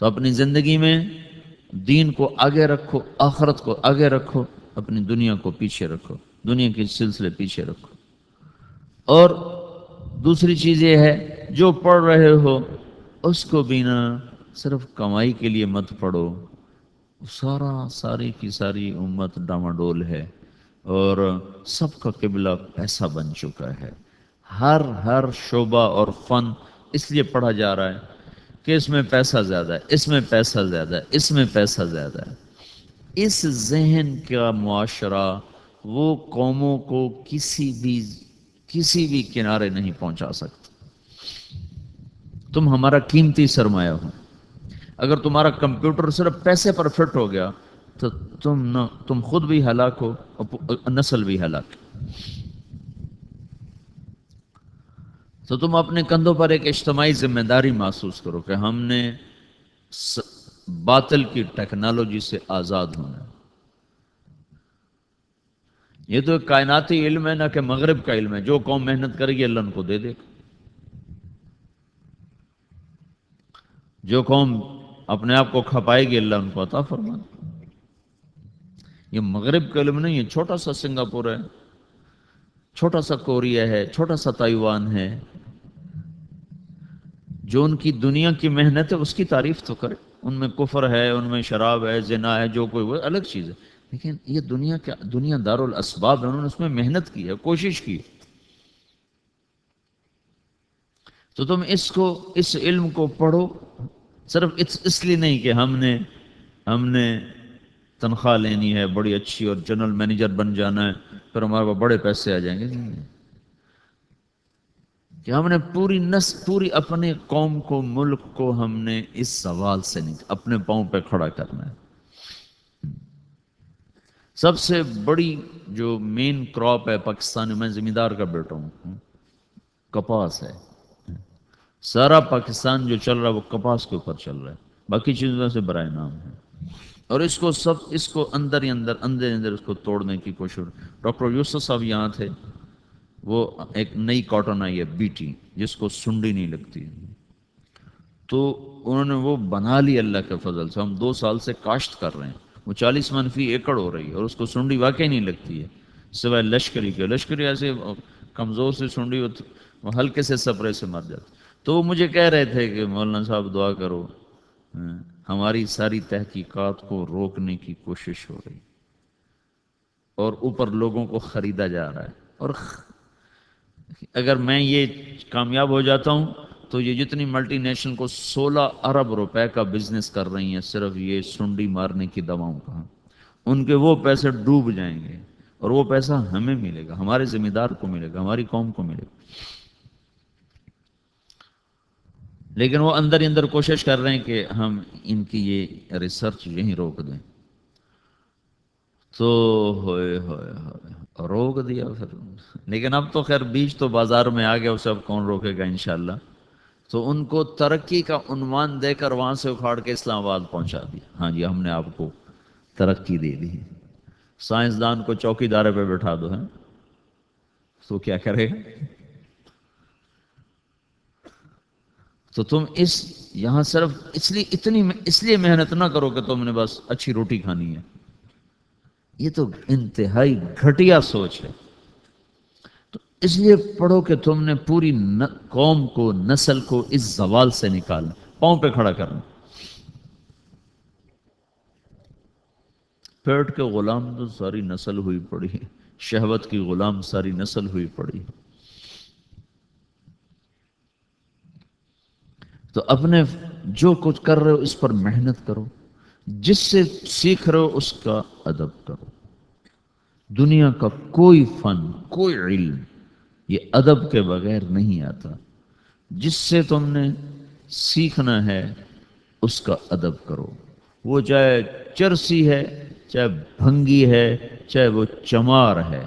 تو اپنی زندگی میں دین کو آگے رکھو، آخرت کو آگے رکھو، اپنی دنیا کو پیچھے رکھو، دنیا کے سلسلے پیچھے رکھو۔ اور دوسری چیز یہ ہے، جو پڑھ رہے ہو اس کو بھی نہ صرف کمائی کے لیے مت پڑھو۔ ساری کی ساری امت ڈاماڈول ہے، اور سب کا قبلہ پیسہ بن چکا ہے۔ ہر شعبہ اور فن اس لیے پڑھا جا رہا ہے کہ اس میں پیسہ زیادہ ہے، اس میں پیسہ زیادہ ہے، اس میں پیسہ زیادہ ہے۔ اس ذہن کا معاشرہ وہ قوموں کو کسی بھی کنارے نہیں پہنچا سکتا۔ تم ہمارا قیمتی سرمایہ ہو، اگر تمہارا کمپیوٹر صرف پیسے پر فٹ ہو گیا تو تم خود بھی ہلاک ہو اور نسل بھی ہلاک۔ تو تم اپنے کندھوں پر ایک اجتماعی ذمہ داری محسوس کرو کہ ہم نے باطل کی ٹیکنالوجی سے آزاد ہونا ہے۔ یہ تو ایک کائناتی علم ہے، نہ کہ مغرب کا علم ہے۔ جو قوم محنت کرے گی اللہ ان کو دے دے گا۔ جو قوم اپنے آپ کو کھپائے گی اللہ ان کو عطا فرمائے گا۔ یہ مغرب کا علم نہیں ہے، چھوٹا سا سنگاپور ہے، چھوٹا سا کوریا ہے، چھوٹا سا تائیوان ہے۔ جو ان کی دنیا کی محنت ہے اس کی تعریف تو کرے۔ ان میں کفر ہے، ان میں شراب ہے، زنا ہے، جو کوئی وہ الگ چیز ہے، لیکن یہ دنیا دار الاسباب ہے، انہوں نے اس میں محنت کی ہے، کوشش کی۔ تو تم اس علم کو پڑھو، صرف اس لیے نہیں کہ ہم نے تنخواہ لینی ہے بڑی اچھی اور جنرل مینیجر بن جانا ہے، پھر ہمارے پاس بڑے پیسے آ جائیں گے، نہیں، کہ ہم نے پوری اپنے قوم کو، ملک کو ہم نے اس سوال سے نہیں، اپنے پاؤں پہ کھڑا کرنا ہے۔ سب سے بڑی جو مین کراپ ہے پاکستان میں، زمیندار کا بیٹا ہوں، کپاس ہے۔ سارا پاکستان جو چل رہا ہے وہ کپاس کے اوپر چل رہا ہے، باقی چیزوں سے برائے نام ہے۔ اور اس کو اندر ہی اندر اس کو توڑنے کی کوشش۔ ڈاکٹر یوسف صاحب یہاں تھے، وہ ایک نئی کاٹن آئی ہے بیٹی، جس کو سنڈی نہیں لگتی، تو انہوں نے وہ بنا لی اللہ کے فضل سے۔ ہم 2 سال سے کاشت کر رہے ہیں، وہ 40 من فی ایکڑ ہو رہی ہے، اور اس کو سنڈی واقعی نہیں لگتی ہے، سوائے لشکری کے۔ لشکری ایسے کمزور سے سنڈی وہ ہلکے سے سپرے سے مر جاتی۔ تو وہ مجھے کہہ رہے تھے کہ مولانا صاحب دعا کرو، ہماری ساری تحقیقات کو روکنے کی کوشش ہو رہی، اور اوپر لوگوں کو خریدا جا رہا ہے۔ اور اگر میں یہ کامیاب ہو جاتا ہوں تو یہ جتنی ملٹی نیشنل کو 16 ارب روپے کا بزنس کر رہی ہیں صرف یہ سنڈی مارنے کی دواؤں کا، ان کے وہ پیسے ڈوب جائیں گے، اور وہ پیسہ ہمیں ملے گا، ہمارے ذمہ دار کو ملے گا، ہماری قوم کو ملے گا۔ لیکن وہ اندر ہی اندر کوشش کر رہے ہیں کہ ہم ان کی یہ ریسرچ یہیں روک دیں۔ تو ہوئے روک دیا پھر، لیکن اب تو خیر بیج تو بازار میں آ گیا، اسے اب کون روکے گا انشاءاللہ۔ تو ان کو ترقی کا عنوان دے کر وہاں سے اکھاڑ کے اسلام آباد پہنچا دیا۔ ہاں جی، ہم نے آپ کو ترقی دے دی۔ سائنسدان کو چوکی دارے پہ بٹھا دو، ہے تو کیا کرے گا؟ تو تم یہاں صرف اس لیے محنت نہ کرو کہ تم نے بس اچھی روٹی کھانی ہے۔ یہ تو انتہائی گھٹیا سوچ ہے۔ تو اس لیے پڑھو کہ تم نے پوری قوم کو، نسل کو اس زوال سے نکالنا، پاؤں پہ کھڑا کرنا۔ پیٹ کے غلام تو ساری نسل ہوئی پڑی، شہوت کی غلام ساری نسل ہوئی پڑی۔ تو اپنے جو کچھ کر رہے ہو اس پر محنت کرو، جس سے سیکھ رہے ہو اس کا ادب کرو۔ دنیا کا کوئی فن، کوئی علم یہ ادب کے بغیر نہیں آتا۔ جس سے تم نے سیکھنا ہے اس کا ادب کرو، وہ چاہے چرسی ہے، چاہے بھنگی ہے، چاہے وہ چمار ہے،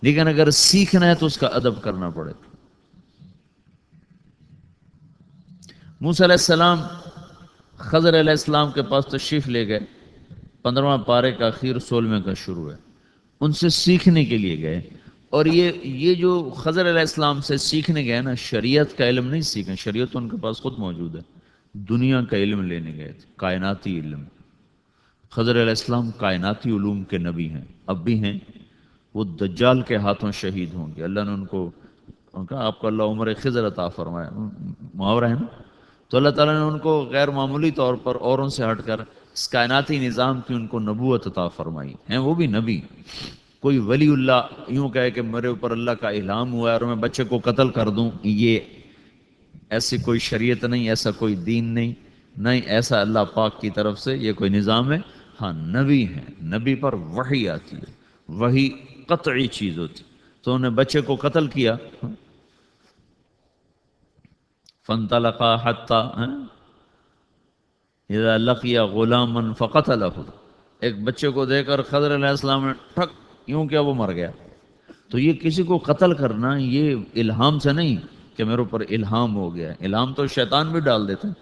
لیکن اگر سیکھنا ہے تو اس کا ادب کرنا پڑے گا۔ موسیٰ علیہ السلام خضر علیہ السلام کے پاس تشریف لے گئے، 15واں پارے کا اخیر 16ویں کا شروع ہے، ان سے سیکھنے کے لیے گئے۔ اور یہ جو خضر علیہ السلام سے سیکھنے گئے نا، شریعت کا علم نہیں سیکھیں، شریعت تو ان کے پاس خود موجود ہے، دنیا کا علم لینے گئے تھے، کائناتی علم۔ خضر علیہ السلام کائناتی علوم کے نبی ہیں، اب بھی ہیں۔ وہ دجال کے ہاتھوں شہید ہوں گے، اللہ نے ان کو کہا آپ کو اللہ عمر خضر عطا فرمایا، محاورہ ہے نا، تو اللہ تعالیٰ نے ان کو غیر معمولی طور پر اوروں سے ہٹ کر اس کائناتی نظام کی ان کو نبوت عطا فرمائی ہیں، وہ بھی نبی۔ کوئی ولی اللہ یوں کہے کہ میرے اوپر اللہ کا الہام ہوا ہے اور میں بچے کو قتل کر دوں، یہ ایسی کوئی شریعت نہیں، ایسا کوئی دین نہیں، نہیں ایسا اللہ پاک کی طرف سے یہ کوئی نظام ہے۔ ہاں نبی ہیں، نبی پر وحی آتی ہے، وحی قطعی چیز ہوتی، تو انہیں بچے کو قتل کیا۔ فانطلقا حتی اذا لقی غلاما فقتلہ، ایک بچے کو دے کر خضر علیہ السلام نے ٹھک یوں کیا، وہ مر گیا۔ تو یہ کسی کو قتل کرنا یہ الہام سے نہیں کہ میرے اوپر الہام ہو گیا، الہام تو شیطان بھی ڈال دیتے ہیں۔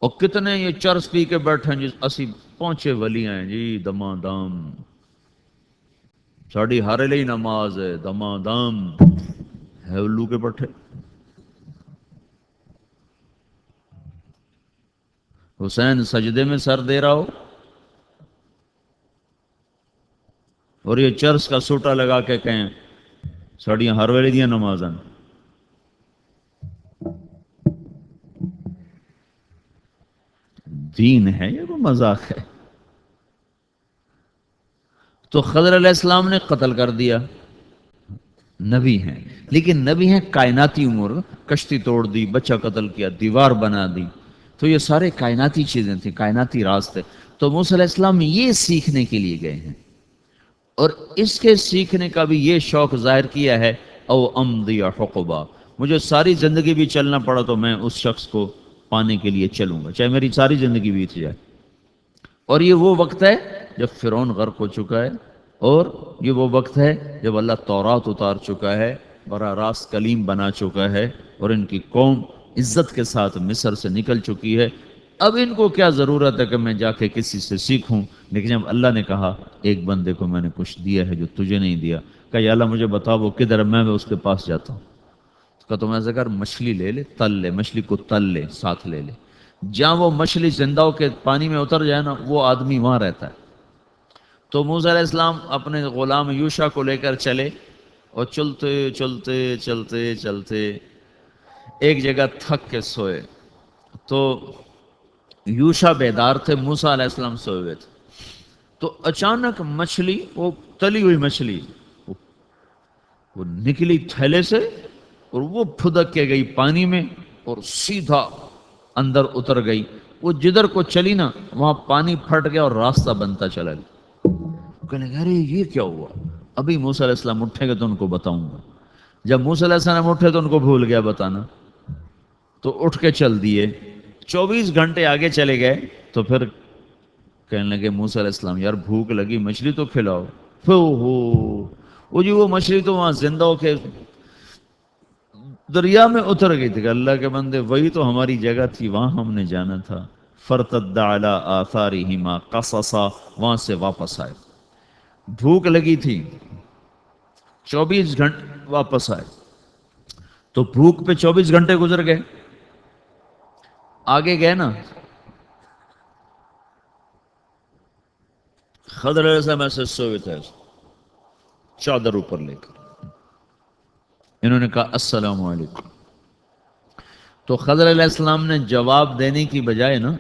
اور کتنے یہ چرس پی کے بیٹھے ہیں جس اسی پہنچے ولی ہیں جی، دما دام ساڑی ہر لئی نماز ہے، دما دام ہے الو کے پٹھے۔ حسین سجدے میں سر دے رہا ہو اور یہ چرس کا سوٹا لگا کے کہیں ساڑیاں ہر ویلے دیا نمازاں، دین ہے یہ کوئی مذاق ہے؟ تو خضر علیہ السلام نے قتل کر دیا، نبی ہیں لیکن نبی ہیں کائناتی امور، کشتی توڑ دی، بچہ قتل کیا، دیوار بنا دی، تو یہ سارے کائناتی چیزیں تھیں، کائناتی راز تھے۔ تو موسیٰ علیہ السلام یہ سیکھنے کے لیے گئے ہیں، اور اس کے سیکھنے کا بھی یہ شوق ظاہر کیا ہے، او امضی حقبا، مجھے ساری زندگی بھی چلنا پڑا تو میں اس شخص کو پانے کے لیے چلوں گا، چاہے میری ساری زندگی بیت جائے۔ اور یہ وہ وقت ہے جب فرعون غرق ہو چکا ہے، اور یہ وہ وقت ہے جب اللہ تورات اتار چکا ہے، براہ راست کلیم بنا چکا ہے، اور ان کی قوم عزت کے ساتھ مصر سے نکل چکی ہے۔ اب ان کو کیا ضرورت ہے کہ میں جا کے کسی سے سیکھوں؟ لیکن جب اللہ نے کہا ایک بندے کو میں نے کچھ دیا ہے جو تجھے نہیں دیا، کہ یا اللہ مجھے بتا وہ کدھر ہے، میں اس کے پاس جاتا ہوں۔ کہ تم ایسا کر مچھلی لے لے، تل لے، مچھلی کو تل لے، ساتھ لے لے، جہاں وہ مچھلی زندہ ہو کے پانی میں اتر جائے نا وہ آدمی وہاں رہتا ہے۔ تو موسیٰ علیہ السلام اپنے غلام یوشع کو لے کر چلے، اور چلتے چلتے چلتے چلتے ایک جگہ تھک کے سوئے، تو یوشع بیدار تھے، موسیٰ علیہ السلام سوئے ہوئے تھے۔ تو اچانک مچھلی، وہ تلی ہوئی مچھلی، وہ نکلی تھیلے سے اور وہ پھدک کے گئی پانی میں اور سیدھا اندر اتر گئی۔ وہ جدھر کو چلی نا وہاں پانی پھٹ گیا اور راستہ بنتا چلا گیا۔ کہنے لگے ارے یہ کیا ہوا؟ ابھی موسیٰ علیہ السلام اٹھیں گے تو ان کو بتاؤں گا۔ جب موسیٰ علیہ السلام اٹھے تو ان کو بھول گیا بتانا، تو اٹھ کے چل دیے۔ 24 گھنٹے آگے چلے گئے تو پھر کہنے لگے موسیٰ علیہ السلام یار بھوک لگی، مچھلی تو کھلاؤ۔ وہ جی وہ مچھلی تو وہاں زندہ ہو کے دریا میں اتر گئی تھی کہ اللہ کے بندے وہی تو ہماری جگہ تھی، وہاں ہم نے جانا تھا۔ فرتد علی آثارہما قصصا، وہاں سے واپس آئے، بھوک لگی تھی، 24 گھنٹے واپس آئے، تو بھوک پہ 24 گھنٹے گزر گئے۔ آگے گئے نا، خضر علیہ السلام ایسے سوئے تھے، چادر اوپر لے کر، انہوں نے کہا السلام علیکم۔ تو خضر علیہ السلام نے جواب دینے کی بجائے نا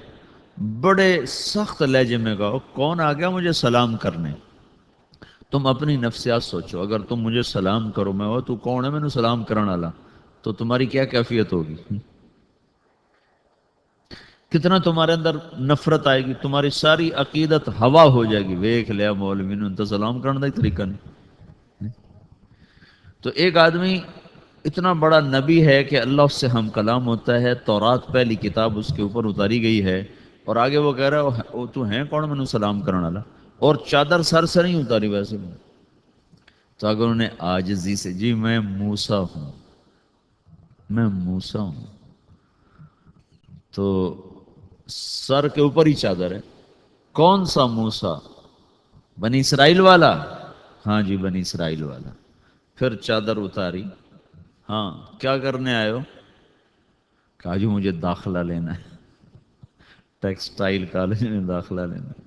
بڑے سخت لہجے میں کہا کون آ گیا مجھے سلام کرنے؟ تم اپنی نفسیات سوچو، اگر تم مجھے سلام کرو، میں وہ تو کون ہے میں نے سلام کرنے والا، تو تمہاری کیا کیفیت ہوگی؟ کتنا تمہارے اندر نفرت آئے گی، تمہاری ساری عقیدت ہوا ہو جائے گی۔ ویکھ لیا مولوی نے تو سلام کرنے کا طریقہ نہیں۔ تو ایک آدمی اتنا بڑا نبی ہے کہ اللہ اس سے ہم کلام ہوتا ہے، تورات پہلی کتاب اس کے اوپر اتاری گئی ہے، اور آگے وہ کہہ رہا ہے وہ تو ہیں کون میں نے سلام کرنے والا، اور چادر سر سے نہیں اتاری ویسے میں۔ تو اگر انہوں نے عاجزی سے جی میں موسیٰ ہوں، میں موسیٰ ہوں، تو سر کے اوپر ہی چادر ہے۔ کون سا موسیٰ؟ بنی اسرائیل والا؟ ہاں جی بنی اسرائیل والا۔ پھر چادر اتاری، ہاں کیا کرنے آئے ہو؟ کہا جی مجھے داخلہ لینا ہے، ٹیکسٹائل کالج میں داخلہ لینا ہے۔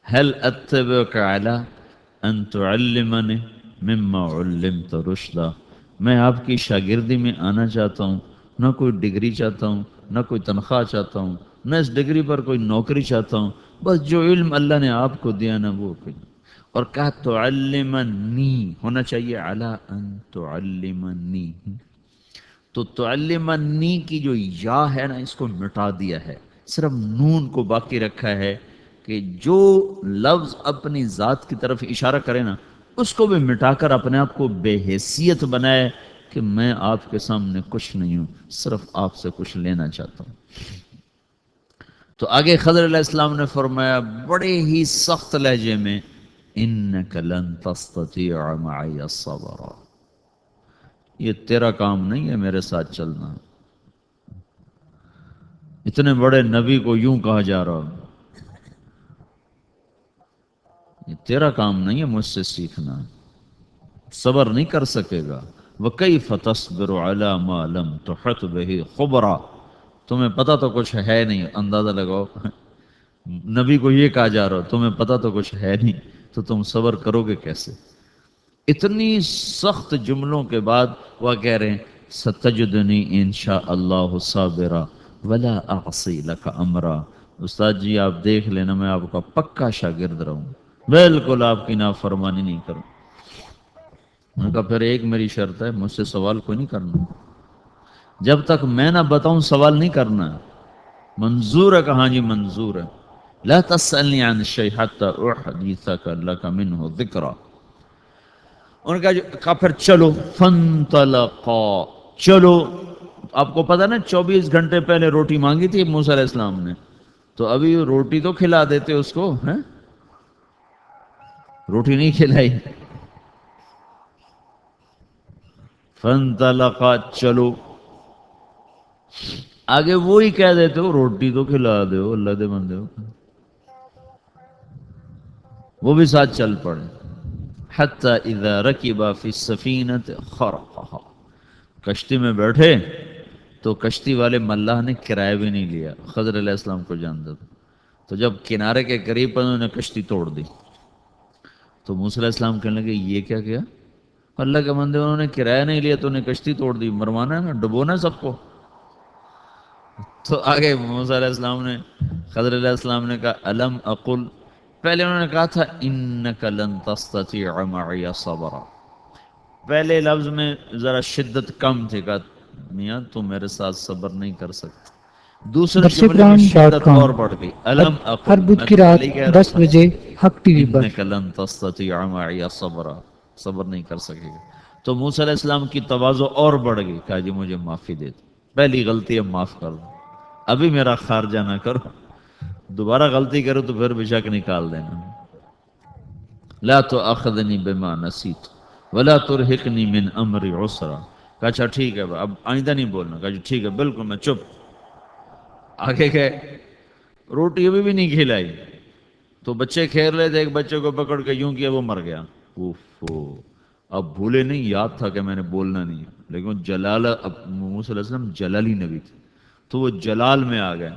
هل اتبعك على ان تعلمني مما علمت رشدا، میں آپ کی شاگردی میں آنا چاہتا ہوں، نہ کوئی ڈگری چاہتا ہوں، نہ کوئی تنخواہ چاہتا ہوں، نہ اس ڈگری پر کوئی نوکری چاہتا ہوں، بس جو علم اللہ نے آپ کو دیا نا وہ کوئی۔ اور کہا تعلمنی ہونا چاہیے علی ان تعلمنی، تو تعلمنی کی جو یا ہے نا اس کو مٹا دیا ہے، صرف نون کو باقی رکھا ہے کہ جو لفظ اپنی ذات کی طرف اشارہ کرے نا اس کو بھی مٹا کر اپنے آپ کو بے حیثیت بنائے کہ میں آپ کے سامنے کچھ نہیں ہوں، صرف آپ سے کچھ لینا چاہتا ہوں۔ تو آگے خضر علیہ السلام نے فرمایا بڑے ہی سخت لہجے میں، انک لن تستطیع معی الصبر، یہ تیرا کام نہیں ہے میرے ساتھ چلنا، اتنے بڑے نبی کو یوں کہا جا رہا، یہ تیرا کام نہیں ہے مجھ سے سیکھنا، صبر نہیں کر سکے گا۔ وَكَيْفَ تَصْبِرُ عَلَى مَا لَمْ تُحِطْ بِهِ خُبْرًا، تمہیں پتہ تو کچھ ہے نہیں، اندازہ لگاؤ، نبی کو یہ کہا جا رہا تمہیں پتہ تو کچھ ہے نہیں تو تم صبر کرو گے کیسے؟ اتنی سخت جملوں کے بعد وہ کہہ رہے ہیں ستجدنی انشاء اللہ صابرا ولا اعصی لک امرا، استاد جی آپ دیکھ لینا میں آپ کا پکا شاگرد رہوں، بالکل آپ کی نافرمانی نہیں کروں۔ ان کا پھر ایک میری شرط ہے، مجھ سے سوال کوئی نہیں کرنا، جب تک میں نہ بتاؤں سوال نہیں کرنا۔ منظور ہے کہ ہاں جی منظور ہے، لا تسألنی عن الشیء حتی احدثک لک منہ ذکرا۔ ان کا کہا پھر چلو، فانطلقا، چلو۔ آپ کو پتا نا 24 گھنٹے پہلے روٹی مانگی تھی موسیٰ علیہ السلام نے، تو ابھی روٹی تو کھلا دیتے اس کو، ہیں؟ روٹی نہیں کھلائی، فانطلقا، چلو۔ آگے وہی کہہ دیتے ہو روٹی تو کھلا دو اللہ دے بندے ہو، وہ بھی ساتھ چل پڑے۔ حتی اذا رکبا فی السفینۃ خرقھا، کشتی میں بیٹھے تو کشتی والے ملاح نے کرایہ بھی نہیں لیا، خضر علیہ السلام کو جانتا تھا، تو جب کنارے کے قریب پر انہوں نے کشتی توڑ دی تو موسیٰ علیہ السلام کہنے لگے یہ کیا کیا؟ اللہ کے بندے انہوں نے کرایہ نہیں لیا تو انہیں کشتی توڑ دی، مروانا ہے نا، ڈبونا ہے سب کو۔ تو آگے موسیٰ علیہ السلام نے، خضر علیہ السلام نے کہا الم اقل، پہلے انہوں نے کہا تھا انک لن تستطیع معی صبرا، پہلے لفظ میں ذرا شدت کم تھی، کہا میاں تم میرے ساتھ صبر نہیں کر سکتے، دوسرے جملے میں شدت درسقرآن.com، اور بڑھ گئی، الم ہر اقل، بدھ میں کی تو رات پہلے ہی کہہ رہا 10 تھا بجے حق ٹی وی پر۔ انک لن تستطیع معی صبرا، صبر نہیں کر سکے گا۔ تو موسیٰ علیہ السلام کی تواضع اور بڑھ گئی، کہا جی مجھے معافی دے دو، پہلی غلطی اب معاف کر دو، ابھی میرا خارجہ نہ کرو، دوبارہ غلطی کرو تو پھر بے شک نکال دینا۔ لا تؤاخذنی بما نسیت ولا ترہقنی من امری عسرا، کہا اچھا ٹھیک ہے اب آئندہ نہیں بولنا، کہا جی ٹھیک ہے بالکل میں چپ۔ آگے گئے، روٹی ابھی بھی نہیں کھلائی تو بچے کھیل رہے تھے، ایک بچے کو پکڑ کے یوں کیا وہ مر گیا، اوفو، اب بھولے نہیں، یاد تھا کہ میں نے بولنا نہیں، لیکن جلال، اب موسیٰ علیہ السلام جلالی نبی تھے تو وہ جلال میں آ گئے،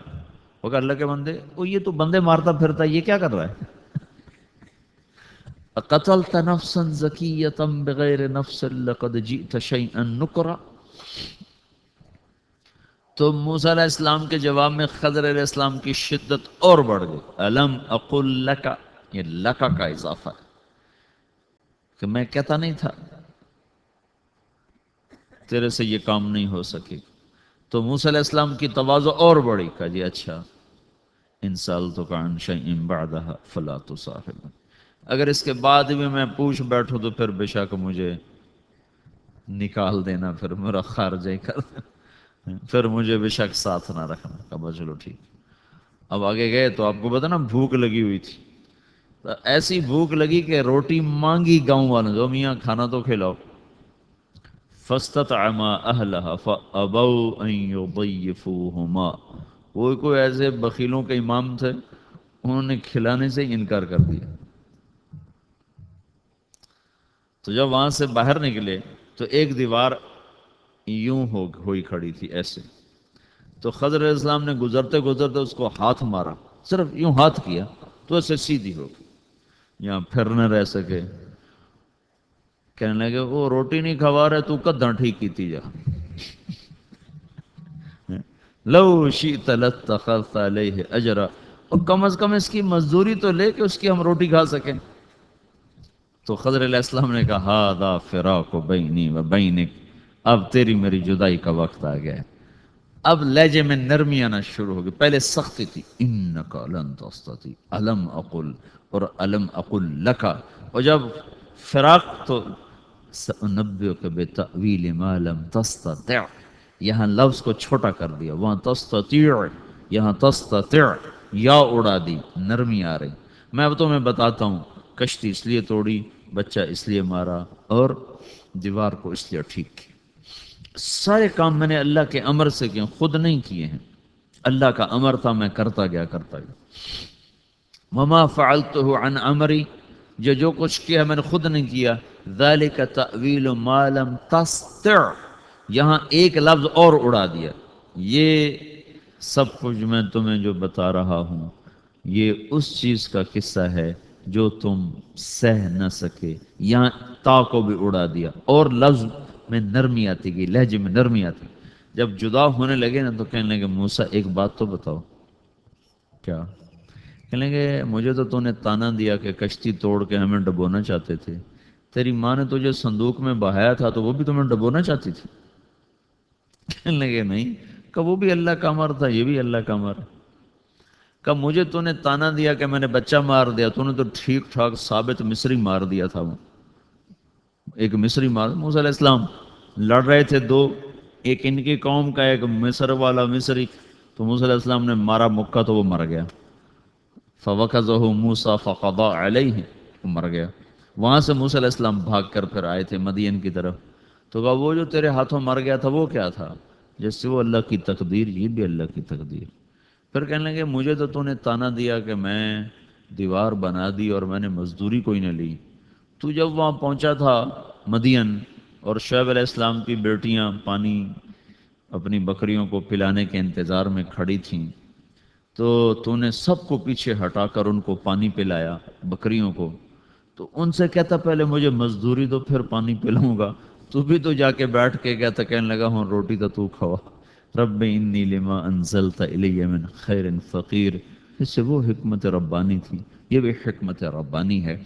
وہ کہا اللہ کے بندے، وہ یہ تو بندے مارتا پھرتا ہے، یہ کیا کر رہا ہے؟ قتلت نفسا زکیتا بغیر نفس لقد جئت شیئا نکرا۔ تو موسیٰ علیہ السلام کے جواب میں خضر علیہ السلام کی شدت اور بڑھ گئی، الم اقل لکا، یہ لکا کا اضافہ ہے کہ میں کہتا نہیں تھا تیرے سے یہ کام نہیں ہو سکے۔ تو موسیٰ علیہ السلام کی تواضع اور بڑھی، کہا جی اچھا ان سألتک عن شیء بعدها فلا تصاحبنی، اگر اس کے بعد بھی میں پوچھ بیٹھوں تو پھر بے شک مجھے نکال دینا، پھر میرا خارجہ ہی کر دینا، پھر مجھے بے شک ساتھ نہ رکھنا۔ کہا چلو ٹھیک۔ اب آگے گئے تو آپ کو پتا نا بھوک لگی ہوئی تھی، تو ایسی بھوک لگی کہ روٹی مانگی گاؤں والوں جو میاں کھانا تو کھلاؤ، فاستطعما اہلها فابوا ان يضيفوهما، وہ کوئی ایسے بخیلوں کے امام تھے، انہوں نے کھلانے سے انکار کر دیا۔ تو جب وہاں سے باہر نکلے تو ایک دیوار یوں ہوئی کھڑی تھی ایسے، تو خضر علیہ السلام نے گزرتے گزرتے اس کو ہاتھ مارا، صرف یوں ہاتھ کیا تو اسے سیدھی ہو گئی، یہاں پھر نہ رہ سکے۔ کہنے لگے وہ روٹی نہیں کھوا رہے تو کدھر ٹھیک کیتی جا، لو شئت لاتخذت علیہ اجرا، اور کم از کم اس کی مزدوری تو لے کہ اس کی ہم روٹی کھا سکیں۔ تو خضر علیہ السلام نے کہا ہذا فراق بینی و بینک، اب تیری میری جدائی کا وقت آ گیا ہے۔ اب لہجے میں نرمی آنا شروع ہو گئی، پہلے سختی تھی، انک لن تستطیع الم اقل، اور الم اقل لک، اور جب فراق تو سأنبئک بتأویل ما لم تستطع، یہاں لفظ کو چھوٹا کر دیا، وہاں تستطیع، یہاں تستطع، یا اڑا دی، نرمی آ رہی۔ میں اب تمہیں بتاتا ہوں، کشتی اس لیے توڑی، بچہ اس لیے مارا، اور دیوار کو اس لیے ٹھیک کی۔ سارے کام میں نے اللہ کے امر سے کیے، خود نہیں کیے ہیں، اللہ کا امر تھا، میں کرتا گیا کرتا گیا۔ وما فعلته عن امری، جو کچھ کیا میں نے خود نہیں کیا۔ ذالک تأویل ما لم تستطع، یہاں ایک لفظ اور اڑا دیا، یہ سب کچھ میں تمہیں جو بتا رہا ہوں یہ اس چیز کا قصہ ہے جو تم سہ نہ سکے، یہاں تا کو بھی اڑا دیا، اور لفظ میں نرمی آتی گئی، لہجے میں نرمی آتی گئی۔ جب جدا ہونے لگے نا تو کہنے لگے موسیٰ ایک بات تو بتاؤ۔ کیا؟ کہنے لگے مجھے تو نے تانا دیا کہ کشتی توڑ کے ہمیں ڈبونا چاہتے تھے، تیری ماں نے تجھے صندوق میں بہایا تھا تو وہ بھی تمہیں ڈبونا چاہتی تھی؟ کہنے لگے نہیں، کہ وہ بھی اللہ کا امر تھا، یہ بھی اللہ کا امر ہے۔ کہ مجھے نے تانا دیا کہ میں نے بچہ مار دیا، نے تو ٹھیک ٹھاک ثابت مصری مار دیا تھا، وہ ایک مصری مار، موسیٰ علیہ السلام لڑ رہے تھے دو، ایک ان کی قوم کا ایک مصر والا مصری، تو موسیٰ علیہ السلام نے مارا مکہ تو وہ مر گیا۔ فَوَكَزَهُ مُوسَى فَقَضَى عَلَيْهِ، وہ مر گیا۔ وہاں سے موسیٰ علیہ السلام بھاگ کر پھر آئے تھے مدین کی طرف، تو کہا وہ جو تیرے ہاتھوں مر گیا تھا وہ کیا تھا؟ جس سے وہ اللہ کی تقدیر، یہ بھی اللہ کی تقدیر۔ پھر کہنے لگے مجھے تو نے تانا دیا کہ میں دیوار بنا دی اور میں نے مزدوری کوئی نہ لی۔ تو جب وہاں پہنچا تھا مدین، اور شعیب علیہ السلام کی بیٹیاں پانی اپنی بکریوں کو پلانے کے انتظار میں کھڑی تھیں، تو نے سب کو پیچھے ہٹا کر ان کو پانی پلایا، بکریوں کو۔ تو ان سے کہتا پہلے مجھے مزدوری دو پھر پانی پلاؤں گا، تو بھی تو جا کے بیٹھ کے کہتا، کہنے لگا ہوں روٹی تو کھوا، رب انی لما انزلت الی من خیر فقیر۔ اس سے وہ حکمت ربانی تھی، یہ بھی حکمت ربانی ہے۔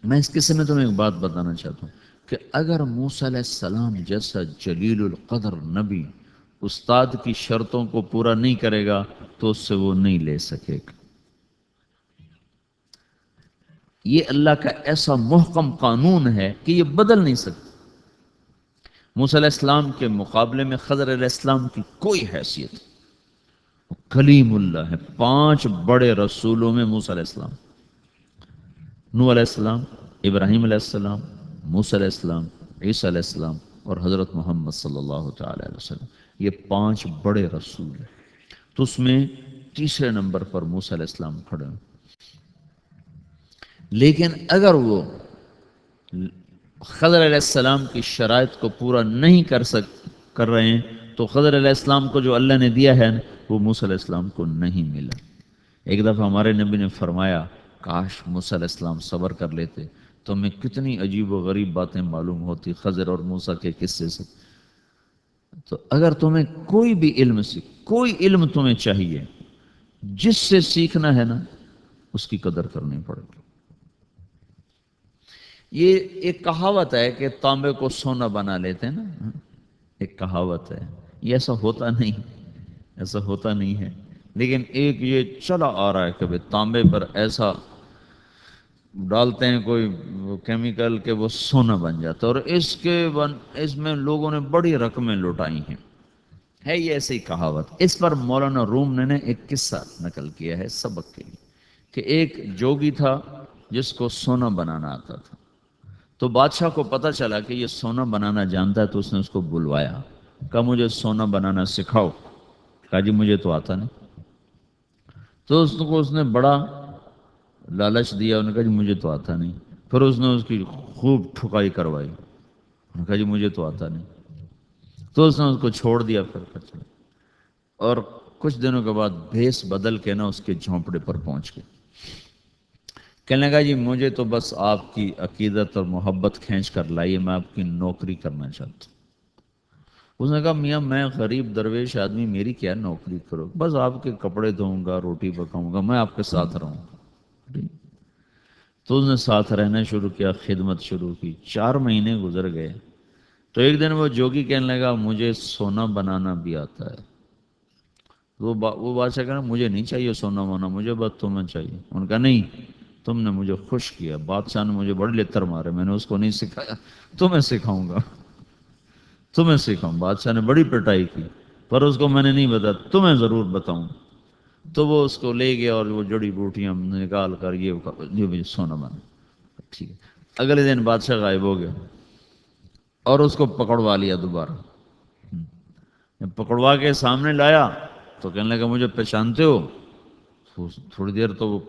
میں اس قصے میں تمہیں ایک بات بتانا چاہتا ہوں کہ اگر موسیٰ علیہ السلام جیسا جلیل القدر نبی استاد کی شرطوں کو پورا نہیں کرے گا تو اس سے وہ نہیں لے سکے گا۔ یہ اللہ کا ایسا محکم قانون ہے کہ یہ بدل نہیں سکتا۔ موسیٰ علیہ السلام کے مقابلے میں خضر علیہ السلام کی کوئی حیثیت، کلیم اللہ ہے۔ 5 بڑے رسولوں میں موسیٰ علیہ السلام، نوح علیہ السلام، ابراہیم علیہ السلام، موسیٰ علیہ السلام، عیسیٰ علیہ السلام، اور حضرت محمد صلی اللہ تعالی علیہ وسلم، یہ 5 بڑے رسول ہیں۔ تو اس میں تیسرے نمبر پر موسیٰ علیہ السلام کھڑے ہیں۔ لیکن اگر وہ خضر علیہ السلام کی شرائط کو پورا نہیں کر رہے ہیں تو خضر علیہ السلام کو جو اللہ نے دیا ہے وہ موسیٰ علیہ السلام کو نہیں ملا۔ ایک دفعہ ہمارے نبی نے فرمایا کاش موسیٰ علیہ السلام صبر کر لیتے تو ہمیں کتنی عجیب و غریب باتیں معلوم ہوتی خضر اور موسیٰ کے قصے سے۔ تو اگر تمہیں کوئی بھی علم کوئی علم تمہیں چاہیے، جس سے سیکھنا ہے نا اس کی قدر کرنی پڑے گی۔ یہ ایک کہاوت ہے کہ تانبے کو سونا بنا لیتے ہیں نا، ایک کہاوت ہے، یہ ایسا ہوتا نہیں، ایسا ہوتا نہیں ہے، لیکن ایک یہ چلا آ رہا ہے کہ تانبے پر ایسا ڈالتے ہیں کوئی کیمیکل کہ وہ سونا بن جاتا ہے، اور اس میں لوگوں نے بڑی رقمیں لٹائی ہیں۔ ہے یہ ایسی کہاوت۔ اس پر مولانا روم نے ایک قصہ نقل کیا ہے سبق کے لیے کہ ایک جوگی تھا جس کو سونا بنانا آتا تھا، تو بادشاہ کو پتہ چلا کہ یہ سونا بنانا جانتا ہے، تو اس نے اس کو بلوایا، کہا مجھے سونا بنانا سکھاؤ۔ کہا جی مجھے تو آتا نہیں۔ تو اس نے بڑا لالچ دیا، انہوں نے کہا جی مجھے تو آتا نہیں۔ پھر اس نے اس کی خوب ٹھکائی کروائی، انہوں نے کہا جی مجھے تو آتا نہیں۔ تو اس نے اس کو چھوڑ دیا۔ پھر چلا۔ اور کچھ دنوں کے بعد بھیس بدل کے نا اس کے جھونپڑے پر پہنچ گئے. کہنے لگا جی مجھے تو بس آپ کی عقیدت اور محبت کھینچ کر لائی ہے، میں آپ کی نوکری کرنا چاہتا ہوں. اس نے کہا میاں میں غریب درویش آدمی، میری کیا نوکری کرو، بس آپ کے کپڑے دھوؤں گا، روٹی پکاؤں گا، میں آپ کے ساتھ رہوں گا. تو اس نے ساتھ رہنا شروع کیا، خدمت شروع کی. 4 مہینے گزر گئے تو ایک دن وہ جوگی کہنے لگا مجھے سونا بنانا بھی آتا ہے. وہ بادشاہ کہنا مجھے نہیں چاہیے سونا وونا، مجھے بس تمہیں چاہیے. ان کا نہیں، تم نے مجھے خوش کیا، بادشاہ نے مجھے بڑے لتر مارے، میں نے اس کو نہیں سکھایا، تمہیں سکھاؤں گا، تمہیں سکھاؤں. بادشاہ نے بڑی پٹائی کی پر اس کو میں نے نہیں بتایا، تمہیں ضرور بتاؤں. تو وہ اس کو لے گیا اور وہ جڑی بوٹیاں نکال کر یہ سونا بنا. ٹھیک ہے. اگلے دن بادشاہ غائب ہو گیا اور اس کو پکڑوا لیا دوبارہ. جب پکڑوا کے سامنے لایا تو کہنے لگا مجھے پہچانتے ہو؟ تھوڑی دیر تو وہ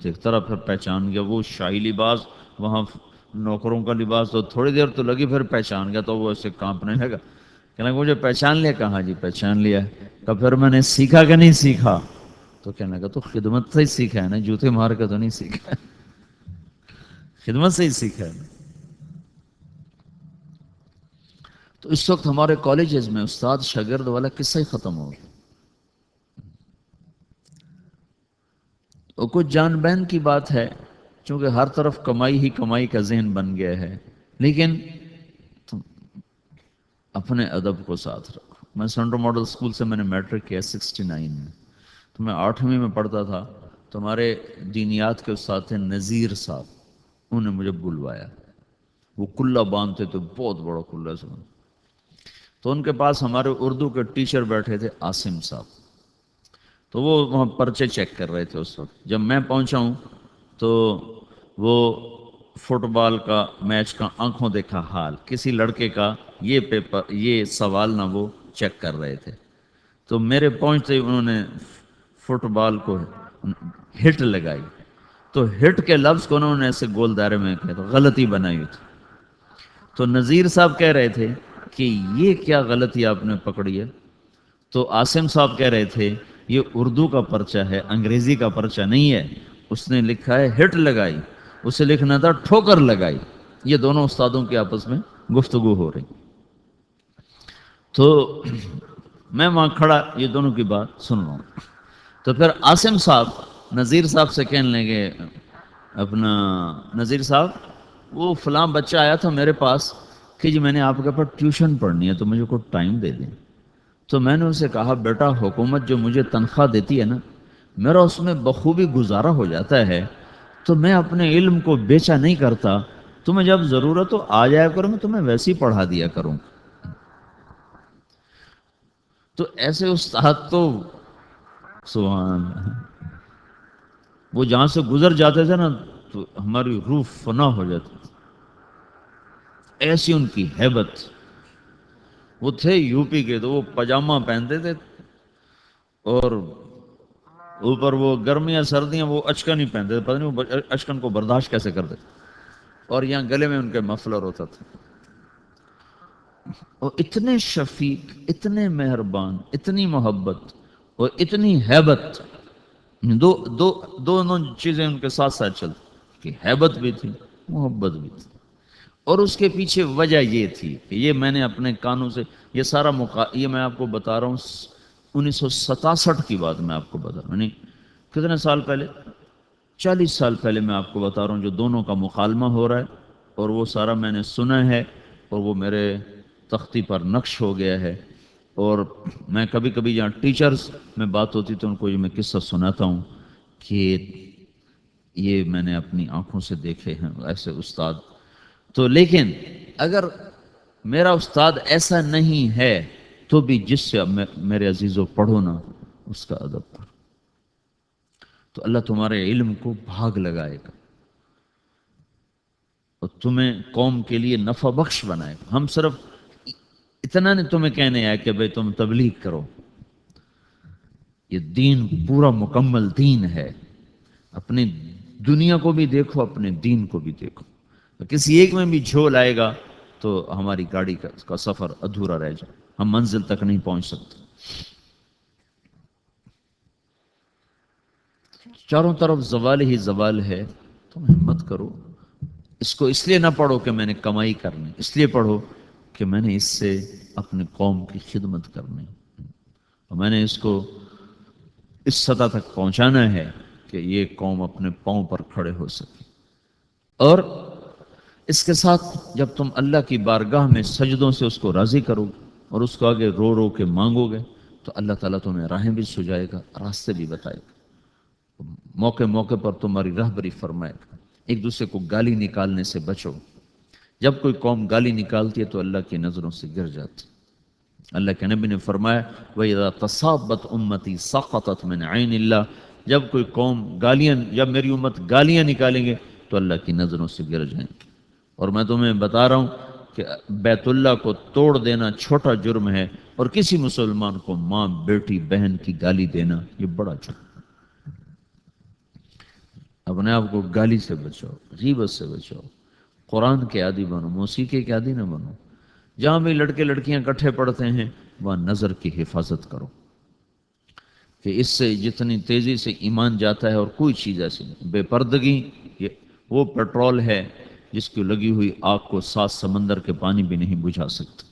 دیکھتا رہا، پھر پہچان گیا. وہ شاہی لباس، وہاں نوکروں کا لباس، تو تھوڑی دیر تو لگی، پھر پہچان گیا تو وہ ایسے کانپنے لگا. کہنے لگا مجھے پہچان لیا؟ کہاں جی پہچان لیا. کہ پھر میں نے سیکھا کہ نہیں سیکھا؟ تو کہنے لگا تو خدمت سے ہی سیکھا ہے نا، جوتے مار کے تو نہیں سیکھا، خدمت سے ہی سیکھا ہے. تو اس وقت ہمارے کالجز میں استاد شاگرد والا قصہ ہی ختم ہو گیا. اور کچھ جان بین کی بات ہے، چونکہ ہر طرف کمائی ہی کمائی کا ذہن بن گیا ہے. لیکن تم اپنے ادب کو ساتھ رکھو. میں سینٹرل ماڈل اسکول سے میں نے میٹرک کیا 69 میں. تو میں 8ویں میں پڑھتا تھا تو ہمارے دینیات کے استاد تھے نذیر صاحب، انہوں نے مجھے بلوایا. وہ کلہ باندھتے تھے، بہت بڑا کلہ سے. تو ان کے پاس ہمارے اردو کے ٹیچر بیٹھے تھے عاصم صاحب. تو وہ وہاں پرچے چیک کر رہے تھے. اس وقت جب میں پہنچا ہوں تو وہ فٹ بال کا میچ کا آنکھوں دیکھا حال، کسی لڑکے کا یہ پیپر، یہ سوال نہ وہ چیک کر رہے تھے. تو میرے پہنچتے ہی انہوں نے فٹ بال کو ہٹ لگائی. تو ہٹ کے لفظ کو انہوں نے ایسے گول دائرے میں کیا تو غلطی بنائی ہوئی تھی. تو نذیر صاحب کہہ رہے تھے کہ یہ کیا غلطی آپ نے پکڑی ہے؟ تو عاصم صاحب کہہ رہے تھے یہ اردو کا پرچہ ہے، انگریزی کا پرچہ نہیں ہے. اس نے لکھا ہے ہٹ لگائی، اسے لکھنا تھا ٹھوکر لگائی. یہ دونوں استادوں کے آپس میں گفتگو ہو رہی. تو میں وہاں کھڑا یہ دونوں کی بات سن رہا ہوں. تو پھر عاصم صاحب نذیر صاحب سے کہنے لگے اپنا نذیر صاحب وہ فلاں بچہ آیا تھا میرے پاس کہ جی میں نے آپ کے پاس ٹیوشن پڑھنی ہے تو مجھے کو ٹائم دے دیں. تو میں نے اسے کہا بیٹا حکومت جو مجھے تنخواہ دیتی ہے نا، میرا اس میں بخوبی گزارا ہو جاتا ہے، تو میں اپنے علم کو بیچا نہیں کرتا. تمہیں جب ضرورت ہو آ جایا کرو، میں تمہیں ویسے ہی پڑھا دیا کروں. تو ایسے استاد تو سبحان اللہ، وہ جہاں سے گزر جاتے تھے نا تو ہماری روح فنا ہو جاتی تھی. ایسی ان کی ہیبت. وہ تھے یو پی کے، تو وہ پاجامہ پہنتے تھے اور اوپر وہ گرمیاں سردیاں وہ اچکن ہی پہنتے تھے. پتہ نہیں وہ اچکن کو برداشت کیسے کرتے. اور یہاں گلے میں ان کے مفلر ہوتا تھا. اور اتنے شفیق، اتنے مہربان، اتنی محبت اور اتنی ہیبت. دونوں چیزیں ان کے ساتھ ساتھ چلتی کہ ہیبت بھی تھی، محبت بھی تھی. اور اس کے پیچھے وجہ یہ تھی کہ یہ میں نے اپنے کانوں سے یہ سارا یہ میں آپ کو بتا رہا ہوں 1967 کی بات میں آپ کو بتا رہا ہوں. یعنی کتنے سال پہلے؟ 40 سال پہلے میں آپ کو بتا رہا ہوں جو دونوں کا مکالمہ ہو رہا ہے. اور وہ سارا میں نے سنا ہے اور وہ میرے تختی پر نقش ہو گیا ہے. اور میں کبھی کبھی جہاں ٹیچرز میں بات ہوتی تو ان کو یہ میں قصہ سناتا ہوں کہ یہ میں نے اپنی آنکھوں سے دیکھے ہیں ایسے استاد. تو لیکن اگر میرا استاد ایسا نہیں ہے تو بھی جس سے میرے عزیزوں پڑھو نا اس کا ادب پڑھو تو اللہ تمہارے علم کو بھاگ لگائے گا اور تمہیں قوم کے لیے نفع بخش بنائے گا. ہم صرف اتنا نہیں تمہیں کہنے آئے کہ بھئی تم تبلیغ کرو. یہ دین پورا مکمل دین ہے. اپنی دنیا کو بھی دیکھو، اپنے دین کو بھی دیکھو. کسی ایک میں بھی جھول آئے گا تو ہماری گاڑی کا سفر ادھورا رہ جائے، ہم منزل تک نہیں پہنچ سکتے. چاروں طرف زوال ہی زوال ہے، تم ہمت کرو، اس کو اس لیے نہ پڑھو کہ میں نے کمائی کرنی، اس لیے پڑھو کہ میں نے اس سے اپنی قوم کی خدمت کرنی، اور میں نے اس کو اس سطح تک پہنچانا ہے کہ یہ قوم اپنے پاؤں پر کھڑے ہو سکے۔ اور اس کے ساتھ جب تم اللہ کی بارگاہ میں سجدوں سے اس کو راضی کرو اور اس کو آگے رو رو کے مانگو گے تو اللہ تعالیٰ تمہیں راہیں بھی سجائے گا، راستے بھی بتائے گا، موقع موقع پر تمہاری راہبری فرمائے گا۔ ایک دوسرے کو گالی نکالنے سے بچو، جب کوئی قوم گالی نکالتی ہے تو اللہ کی نظروں سے گر جاتی۔ اللہ کے نبی نے فرمایا وَإِذَا تَصَابَتْ أُمَّتِي سَقَطَتْ مِنْ عَيْنِ اللَّهِ، جب کوئی قوم گالیاں، جب میری امت گالیاں نکالیں گے تو اللہ کی نظروں سے گر جائیں گے۔ اور میں تمہیں بتا رہا ہوں کہ بیت اللہ کو توڑ دینا چھوٹا جرم ہے، اور کسی مسلمان کو ماں، بیٹی، بہن کی گالی دینا یہ بڑا جرم۔ اپنے آپ کو گالی سے بچاؤ، غیبت سے بچاؤ، قرآن کے عادی بنو، موسیقی کے عادی نہ بنو۔ جہاں بھی لڑکے لڑکیاں کٹھے پڑھتے ہیں وہاں نظر کی حفاظت کرو، کہ اس سے جتنی تیزی سے ایمان جاتا ہے اور کوئی چیز ایسی نہیں۔ بے پردگی یہ وہ پیٹرول ہے جس کی لگی ہوئی آگ کو 7 سمندر کے پانی بھی نہیں بجھا سکتا۔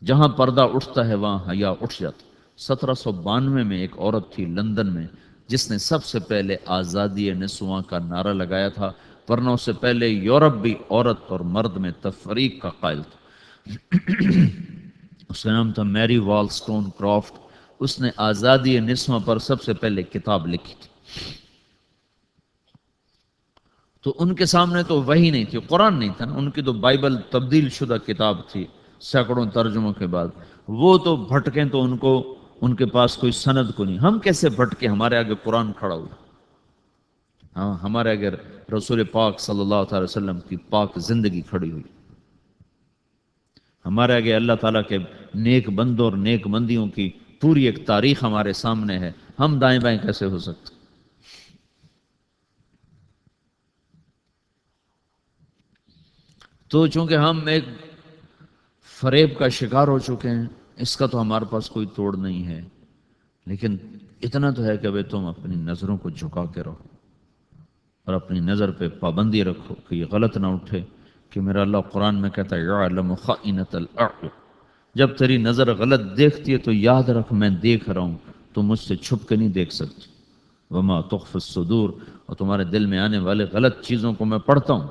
جہاں پردہ اٹھتا ہے وہاں حیا اٹھ جاتا۔ 1792 میں ایک عورت تھی لندن میں جس نے سب سے پہلے آزادی نسواں کا نعرہ لگایا تھا، ورنہ اس سے پہلے یورپ بھی عورت اور مرد میں تفریق کا قائل تھا۔ اس کا نام تھا میری والسٹون کرافٹ۔ اس نے آزادی نسواں پر سب سے پہلے کتاب لکھی تھی۔ تو ان کے سامنے تو وہی نہیں تھی، قرآن نہیں تھا نا، ان کی تو بائبل تبدیل شدہ کتاب تھی سینکڑوں ترجموں کے بعد۔ وہ تو بھٹکیں تو ان کو، ان کے پاس کوئی سند کو نہیں۔ ہم کیسے بھٹکے؟ ہمارے آگے قرآن کھڑا ہوا، ہاں ہمارے آگے رسول پاک صلی اللہ تعالی وسلم کی پاک زندگی کھڑی ہوئی، ہمارے آگے اللہ تعالیٰ کے نیک بندوں اور نیک بندیوں کی پوری ایک تاریخ ہمارے سامنے ہے۔ ہم دائیں بائیں کیسے ہو سکتے؟ تو چونکہ ہم ایک فریب کا شکار ہو چکے ہیں، اس کا تو ہمارے پاس کوئی توڑ نہیں ہے، لیکن اتنا تو ہے کہ بھئی تم اپنی نظروں کو جھکا کے رہو اور اپنی نظر پہ پابندی رکھو کہ یہ غلط نہ اٹھے، کہ میرا اللہ قرآن میں کہتا ہے یعلم خائنۃ الاعین، جب تیری نظر غلط دیکھتی ہے تو یاد رکھ میں دیکھ رہا ہوں، تم مجھ سے چھپ کے نہیں دیکھ سکتی، وما تخفی الصدور، اور تمہارے دل میں آنے والے غلط چیزوں کو میں پڑھتا ہوں۔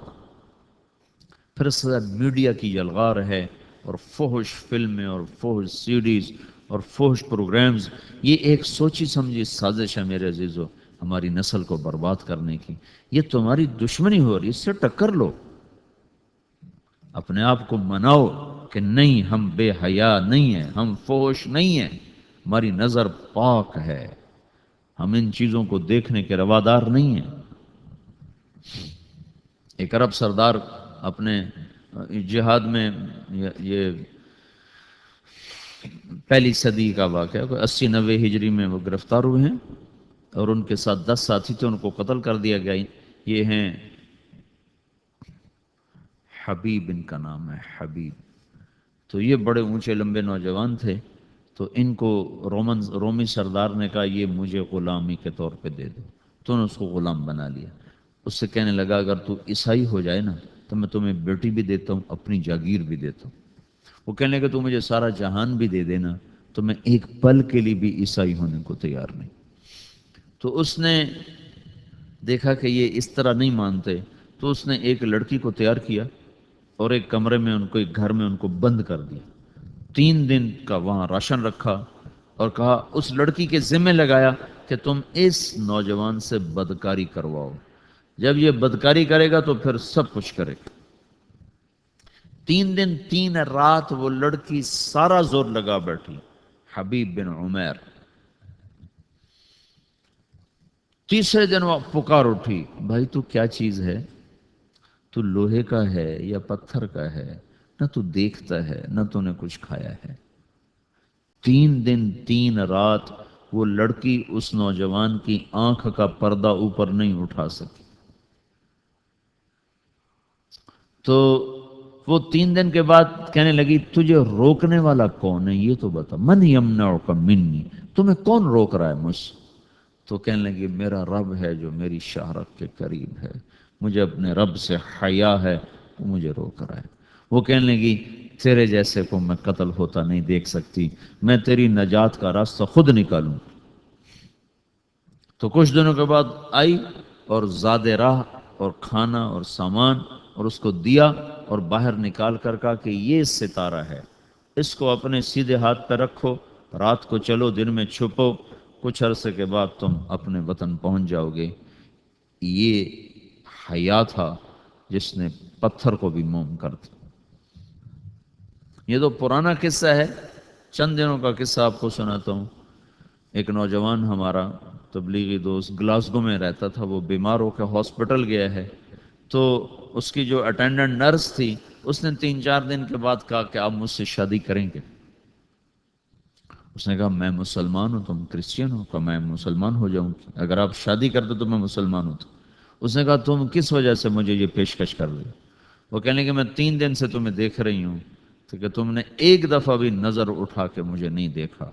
پھر اس سے میڈیا کی یلغار ہے، اور فحش فلمیں اور فحش سیڈیز اور فحش پروگرامز، یہ ایک سوچی سمجھی سازش ہے میرے عزیزو ہماری نسل کو برباد کرنے کی۔ یہ تمہاری دشمنی ہو رہی ہے، اس سے ٹکر لو، اپنے آپ کو مناؤ کہ نہیں ہم بے حیا نہیں ہیں، ہم فحش نہیں ہیں، ہماری نظر پاک ہے، ہم ان چیزوں کو دیکھنے کے روادار نہیں ہیں۔ ایک عرب سردار اپنے جہاد میں، یہ پہلی صدی کا واقعہ، 80-90 ہجری میں وہ گرفتار ہوئے ہیں، اور ان کے ساتھ 10 ساتھی تھے، ان کو قتل کر دیا گیا۔ یہ ہیں حبیب، ان کا نام ہے حبیب۔ تو یہ بڑے اونچے لمبے نوجوان تھے، تو ان کو رومی سردار نے کہا یہ مجھے غلامی کے طور پہ دے دو، تو انہوں نے اس کو غلام بنا لیا۔ اس سے کہنے لگا اگر تو عیسائی ہو جائے نا تو میں تمہیں بیٹی بھی دیتا ہوں، اپنی جاگیر بھی دیتا ہوں۔ وہ کہنے لگا تو مجھے سارا جہان بھی دے دینا تو میں ایک پل کے لیے بھی عیسائی ہونے کو تیار نہیں۔ تو اس نے دیکھا کہ یہ اس طرح نہیں مانتے، تو اس نے ایک لڑکی کو تیار کیا اور ایک کمرے میں ان کو، ایک گھر میں ان کو بند کر دیا، 3 دن کا وہاں راشن رکھا، اور کہا اس لڑکی کے ذمہ لگایا کہ تم اس نوجوان سے بدکاری کرواؤ، جب یہ بدکاری کرے گا تو پھر سب کچھ کرے گا۔ 3 دن 3 رات وہ لڑکی سارا زور لگا بیٹھی، حبیب بن عمیر۔ تیسرے دن وہ پکار اٹھی، بھائی تو کیا چیز ہے؟ تو لوہے کا ہے یا پتھر کا ہے؟ نہ تو دیکھتا ہے نہ تو نے کچھ کھایا ہے۔ 3 دن 3 رات وہ لڑکی اس نوجوان کی آنکھ کا پردہ اوپر نہیں اٹھا سکی۔ تو وہ 3 دن کے بعد کہنے لگی تجھے روکنے والا کون ہے یہ تو بتا، من یمنعک منی، تمہیں کون روک رہا ہے مجھ سے؟ تو کہنے لگی میرا رب ہے جو میری شہرت کے قریب ہے، مجھے اپنے رب سے حیا ہے، وہ مجھے روک رہا ہے۔ وہ کہنے لگی تیرے جیسے کو میں قتل ہوتا نہیں دیکھ سکتی، میں تیری نجات کا راستہ خود نکالوں۔ تو کچھ دنوں کے بعد آئی اور زاد راہ اور کھانا اور سامان اور اس کو دیا، اور باہر نکال کر کہا کہ یہ ستارہ ہے، اس کو اپنے سیدھے ہاتھ پہ رکھو، رات کو چلو دن میں چھپو، کچھ عرصے کے بعد تم اپنے وطن پہنچ جاؤ گے۔ یہ حیا تھا جس نے پتھر کو بھی موم کر دیا۔ یہ تو پرانا قصہ ہے، چند دنوں کا قصہ آپ کو سناتا ہوں۔ ایک نوجوان ہمارا تبلیغی دوست گلاسگو میں رہتا تھا، وہ بیمار ہو کے ہاسپٹل گیا ہے، تو اس کی جو اٹینڈنٹ نرس تھی اس نے 3-4 دن کے بعد کہا کہ آپ مجھ سے شادی کریں گے؟ اس نے کہا میں مسلمان ہوں، تم کرسچین ہو؟ کہا میں مسلمان ہو جاؤں گی، اگر آپ شادی کرتے تو میں مسلمان ہوں۔ تو اس نے کہا تم کس وجہ سے مجھے یہ پیشکش کر رہے ہو؟ وہ کہنے کہ میں 3 دن سے تمہیں دیکھ رہی ہوں تو کہ تم نے ایک دفعہ بھی نظر اٹھا کے مجھے نہیں دیکھا،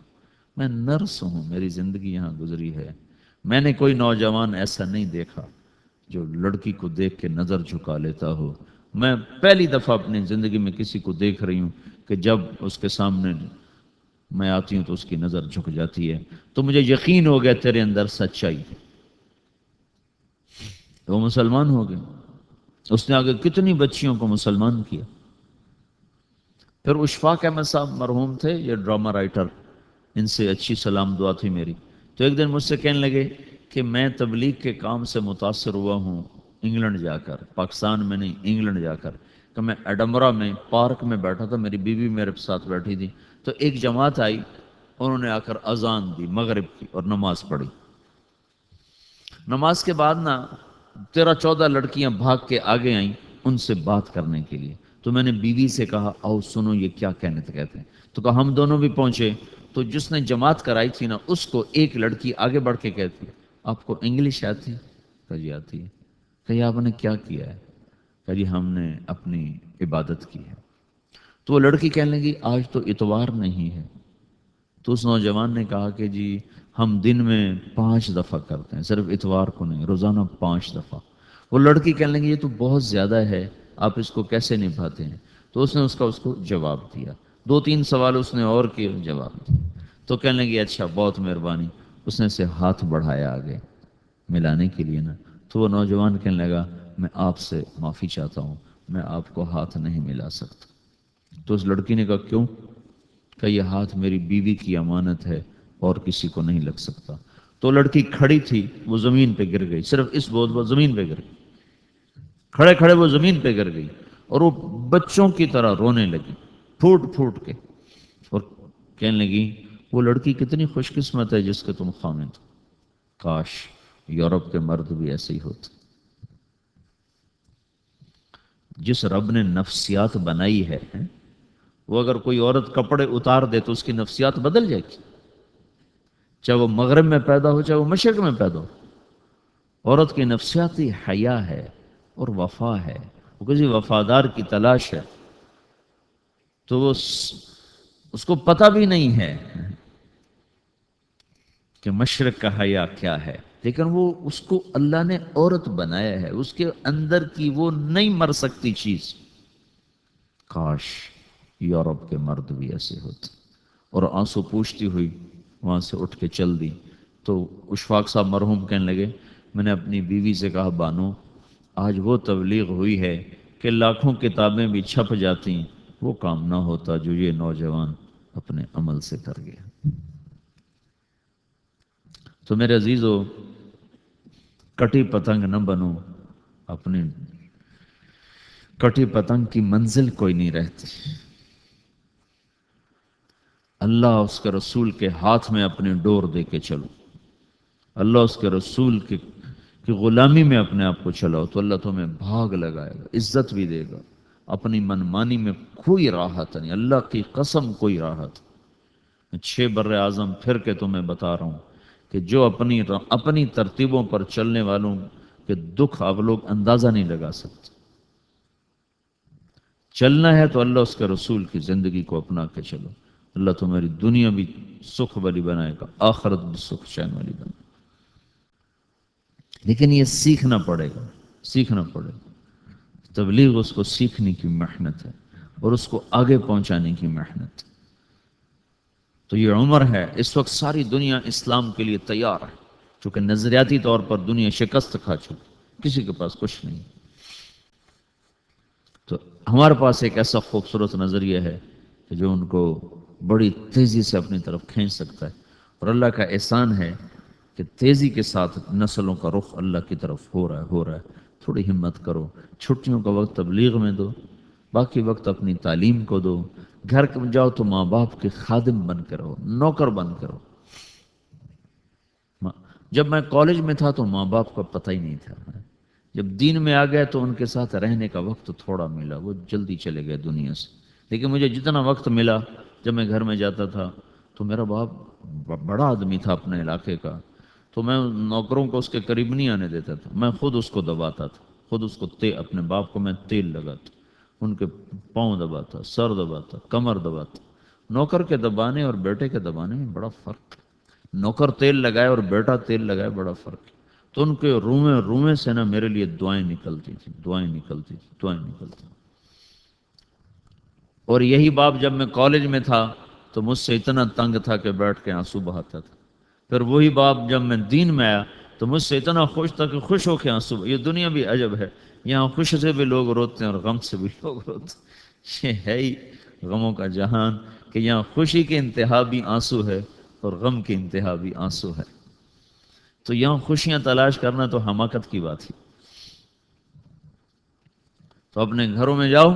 میں نرس ہوں، میری زندگی یہاں گزری ہے، میں نے کوئی نوجوان ایسا نہیں دیکھا جو لڑکی کو دیکھ کے نظر جھکا لیتا ہو، میں پہلی دفعہ اپنی زندگی میں کسی کو دیکھ رہی ہوں کہ جب اس کے سامنے میں آتی ہوں تو اس کی نظر جھک جاتی ہے، تو مجھے یقین ہو گیا تیرے اندر سچائی ہے۔ تو وہ مسلمان ہو گئے۔ اس نے آگے کتنی بچیوں کو مسلمان کیا۔ پھر اشفاق احمد صاحب مرحوم تھے، یہ ڈرامہ رائٹر، ان سے اچھی سلام دعا تھی میری، تو ایک دن مجھ سے کہنے لگے کہ میں تبلیغ کے کام سے متاثر ہوا ہوں انگلینڈ جا کر، پاکستان میں نہیں انگلینڈ جا کر، کہ میں ایڈمبرا میں پارک میں بیٹھا تھا، میری بیوی میرے ساتھ بیٹھی تھی، تو ایک جماعت آئی، انہوں نے آ کر اذان دی مغرب کی اور نماز پڑھی۔ نماز کے بعد نا 13-14 لڑکیاں بھاگ کے آگے آئیں ان سے بات کرنے کے لیے، تو میں نے بیوی سے کہا آؤ سنو یہ کیا کہتے ہیں، تو کہا ہم دونوں بھی پہنچے، تو جس نے جماعت کرائی تھی نا اس کو ایک لڑکی آگے بڑھ کے کہتی آپ کو انگلش آتی ہے؟ کہا جی آتی ہے۔ کہا آپ نے کیا کیا ہے؟ کہا جی ہم نے اپنی عبادت کی ہے۔ تو وہ لڑکی کہنے لگی آج تو اتوار نہیں ہے، تو اس نوجوان نے کہا کہ جی ہم دن میں 5 دفعہ کرتے ہیں، صرف اتوار کو نہیں، روزانہ 5 دفعہ۔ وہ لڑکی کہنے لگی یہ تو بہت زیادہ ہے، آپ اس کو کیسے نبھاتے ہیں؟ تو اس نے اس کو جواب دیا، 2-3 سوال اس نے اور کیے، جواب دیا، تو کہنے لگی اچھا بہت مہربانی، اس نے سے ہاتھ بڑھایا آگے ملانے کے لیے نا، تو وہ نوجوان کہنے لگا میں آپ سے معافی چاہتا ہوں، میں آپ کو ہاتھ نہیں ملا سکتا۔ تو اس لڑکی نے کہا کیوں؟ کہ یہ ہاتھ میری بیوی کی امانت ہے اور کسی کو نہیں لگ سکتا۔ تو لڑکی کھڑی تھی وہ زمین پہ گر گئی، صرف اس بوجھ پر زمین پہ گر گئی، کھڑے کھڑے وہ زمین پہ گر گئی اور وہ بچوں کی طرح رونے لگی پھوٹ پھوٹ کے، اور کہنے لگی وہ لڑکی کتنی خوش قسمت ہے جس کے تم خامد ہو، کاش یورپ کے مرد بھی ایسے ہی ہوتے۔ جس رب نے نفسیات بنائی ہے وہ اگر کوئی عورت کپڑے اتار دے تو اس کی نفسیات بدل جائے گی، چاہے وہ مغرب میں پیدا ہو چاہے وہ مشرق میں پیدا ہو۔ عورت کی نفسیاتی حیا ہے اور وفا ہے، وہ کسی وفادار کی تلاش ہے، تو وہ اس کو پتہ بھی نہیں ہے کہ مشرق کا حیا کیا ہے، لیکن وہ اس کو اللہ نے عورت بنایا ہے، اس کے اندر کی وہ نہیں مر سکتی چیز، کاش یورپ کے مرد بھی ایسے ہوتے۔ اور آنسو پوچھتی ہوئی وہاں سے اٹھ کے چل دی۔ تو اشفاق صاحب مرحوم کہنے لگے میں نے اپنی بیوی سے کہا بانو آج وہ تبلیغ ہوئی ہے کہ لاکھوں کتابیں بھی چھپ جاتی، وہ کام نہ ہوتا جو یہ نوجوان اپنے عمل سے کر گیا۔ تو میرے عزیزو کٹی پتنگ نہ بنو، اپنی کٹی پتنگ کی منزل کوئی نہیں رہتی، اللہ اس کے رسول کے ہاتھ میں اپنی ڈور دے کے چلو، اللہ اس کے رسول کی غلامی میں اپنے آپ کو چلاؤ تو اللہ تمہیں بھاگ لگائے گا، عزت بھی دے گا۔ اپنی منمانی میں کوئی راحت نہیں، اللہ کی قسم کوئی راحت۔ 6 بر اعظم پھر کے تمہیں بتا رہا ہوں کہ جو اپنی ترتیبوں پر چلنے والوں کے دکھ آپ لوگ اندازہ نہیں لگا سکتے۔ چلنا ہے تو اللہ اس کے رسول کی زندگی کو اپنا کے چلو، اللہ تمہاری دنیا بھی سکھ والی بنائے گا، آخرت بھی سکھ چین والی بنائے گا۔ لیکن یہ سیکھنا پڑے گا، سیکھنا پڑے گا۔ تبلیغ اس کو سیکھنے کی محنت ہے اور اس کو آگے پہنچانے کی محنت۔ تو یہ عمر ہے، اس وقت ساری دنیا اسلام کے لیے تیار ہے، چونکہ نظریاتی طور پر دنیا شکست کھا چکی، کسی کے پاس کچھ نہیں۔ تو ہمارے پاس ایک ایسا خوبصورت نظریہ ہے کہ جو ان کو بڑی تیزی سے اپنی طرف کھینچ سکتا ہے، اور اللہ کا احسان ہے کہ تیزی کے ساتھ نسلوں کا رخ اللہ کی طرف ہو رہا ہے۔ تھوڑی ہمت کرو، چھٹیوں کا وقت تبلیغ میں دو، باقی وقت اپنی تعلیم کو دو، گھر جاؤ تو ماں باپ کے خادم بن کے رہو، نوکر بن کے رہو۔ جب میں کالج میں تھا تو ماں باپ کا پتہ ہی نہیں تھا، جب دین میں آ گئے تو ان کے ساتھ رہنے کا وقت تھوڑا ملا، وہ جلدی چلے گئے دنیا سے۔ لیکن مجھے جتنا وقت ملا، جب میں گھر میں جاتا تھا تو میرا باپ بڑا آدمی تھا اپنے علاقے کا، تو میں نوکروں کو اس کے قریب نہیں آنے دیتا تھا، میں خود اس کو دباتا تھا، خود اس کو اپنے باپ کو میں تیل لگاتا، ان کے پاؤں دباتا، سر دباتا، کمر دباتا۔ نوکر کے دبانے اور بیٹے کے دبانے میں بڑا فرق ہے، نوکر تیل لگائے اور بیٹا تیل لگائے، بڑا فرق ہے۔ تو ان کے رومے سے نا میرے لیے دعائیں نکلتی تھی، دعائیں نکلتی تھی، دعائیں نکلتی تھی۔ اور یہی باپ جب میں کالج میں تھا تو مجھ سے اتنا تنگ تھا کہ بیٹھ کے آنسو بہاتا تھا۔ پھر وہی باپ جب میں دین میں آیا تو مجھ سے اتنا خوش تھا کہ خوش ہو کے آنسو۔ یہ دنیا بھی عجب ہے، یہاں خوش سے بھی لوگ روتے ہیں اور غم سے بھی لوگ روتے ہیں۔ یہ ہے ہی غموں کا جہان کہ یہاں خوشی کے انتہا بھی آنسو ہے اور غم کے انتہا بھی آنسو ہے۔ تو یہاں خوشیاں تلاش کرنا تو حماقت کی بات ہے۔ تو اپنے گھروں میں جاؤ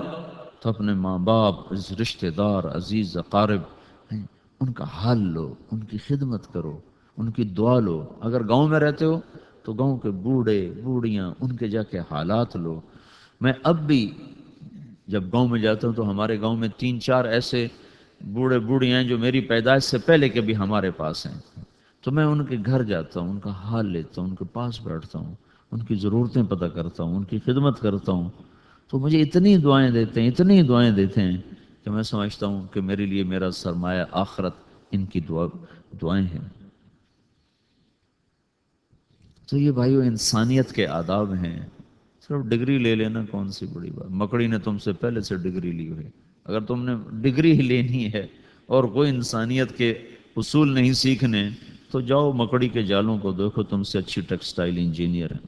تو اپنے ماں باپ، رشتہ دار، عزیز اقارب ہیں، ان کا حال لو، ان کی خدمت کرو، ان کی دعا لو۔ اگر گاؤں میں رہتے ہو تو گاؤں کے بوڑھے بوڑھیاں، ان کے جا کے حالات لو۔ میں اب بھی جب گاؤں میں جاتا ہوں تو ہمارے گاؤں میں 3-4 ایسے بوڑھے بوڑھی ہیں جو میری پیدائش سے پہلے کے بھی ہمارے پاس ہیں، تو میں ان کے گھر جاتا ہوں، ان کا حال لیتا ہوں، ان کے پاس بیٹھتا ہوں، ان کی ضرورتیں پتہ کرتا ہوں، ان کی خدمت کرتا ہوں۔ تو مجھے اتنی دعائیں دیتے ہیں، اتنی دعائیں دیتے ہیں کہ میں سمجھتا ہوں کہ میرے لیے میرا سرمایہ آخرت ان کی دعائیں ہیں۔ تو یہ بھائیو انسانیت کے آداب ہیں۔ صرف ڈگری لے لینا کون سی بڑی بات، مکڑی نے تم سے پہلے سے ڈگری لی ہوئی۔ اگر تم نے ڈگری ہی لینی ہے اور کوئی انسانیت کے اصول نہیں سیکھنے تو جاؤ مکڑی کے جالوں کو دیکھو، تم سے اچھی ٹیکسٹائل انجینئر ہیں،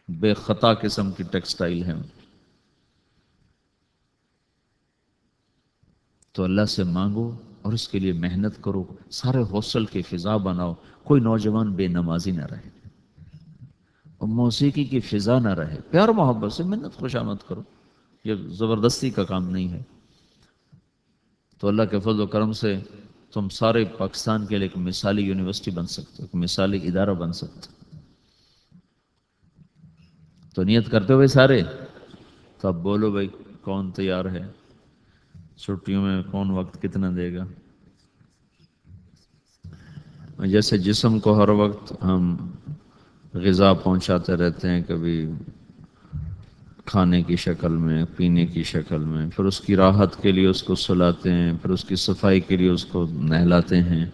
بے خطا قسم کی ٹیکسٹائل ہیں۔ تو اللہ سے مانگو اور اس کے لیے محنت کرو، سارے ہاسٹل کی فضا بناؤ، کوئی نوجوان بے نمازی نہ رہے اور موسیقی کی فضا نہ رہے، پیار محبت سے محنت خوشامد کرو، یہ زبردستی کا کام نہیں ہے۔ تو اللہ کے فضل و کرم سے تم سارے پاکستان کے لیے ایک مثالی یونیورسٹی بن سکتے ہو، ایک مثالی ادارہ بن سکتے ہو۔ تو نیت کرتے ہوئے سارے، تو اب بولو بھائی کون تیار ہے؟ چھٹیوں میں کون وقت کتنا دے گا؟ جیسے جسم کو ہر وقت ہم غذا پہنچاتے رہتے ہیں، کبھی کھانے کی شکل میں، پینے کی شکل میں، پھر اس کی راحت کے لیے اس کو سلاتے ہیں، پھر اس کی صفائی کے لیے اس کو نہلاتے ہیں،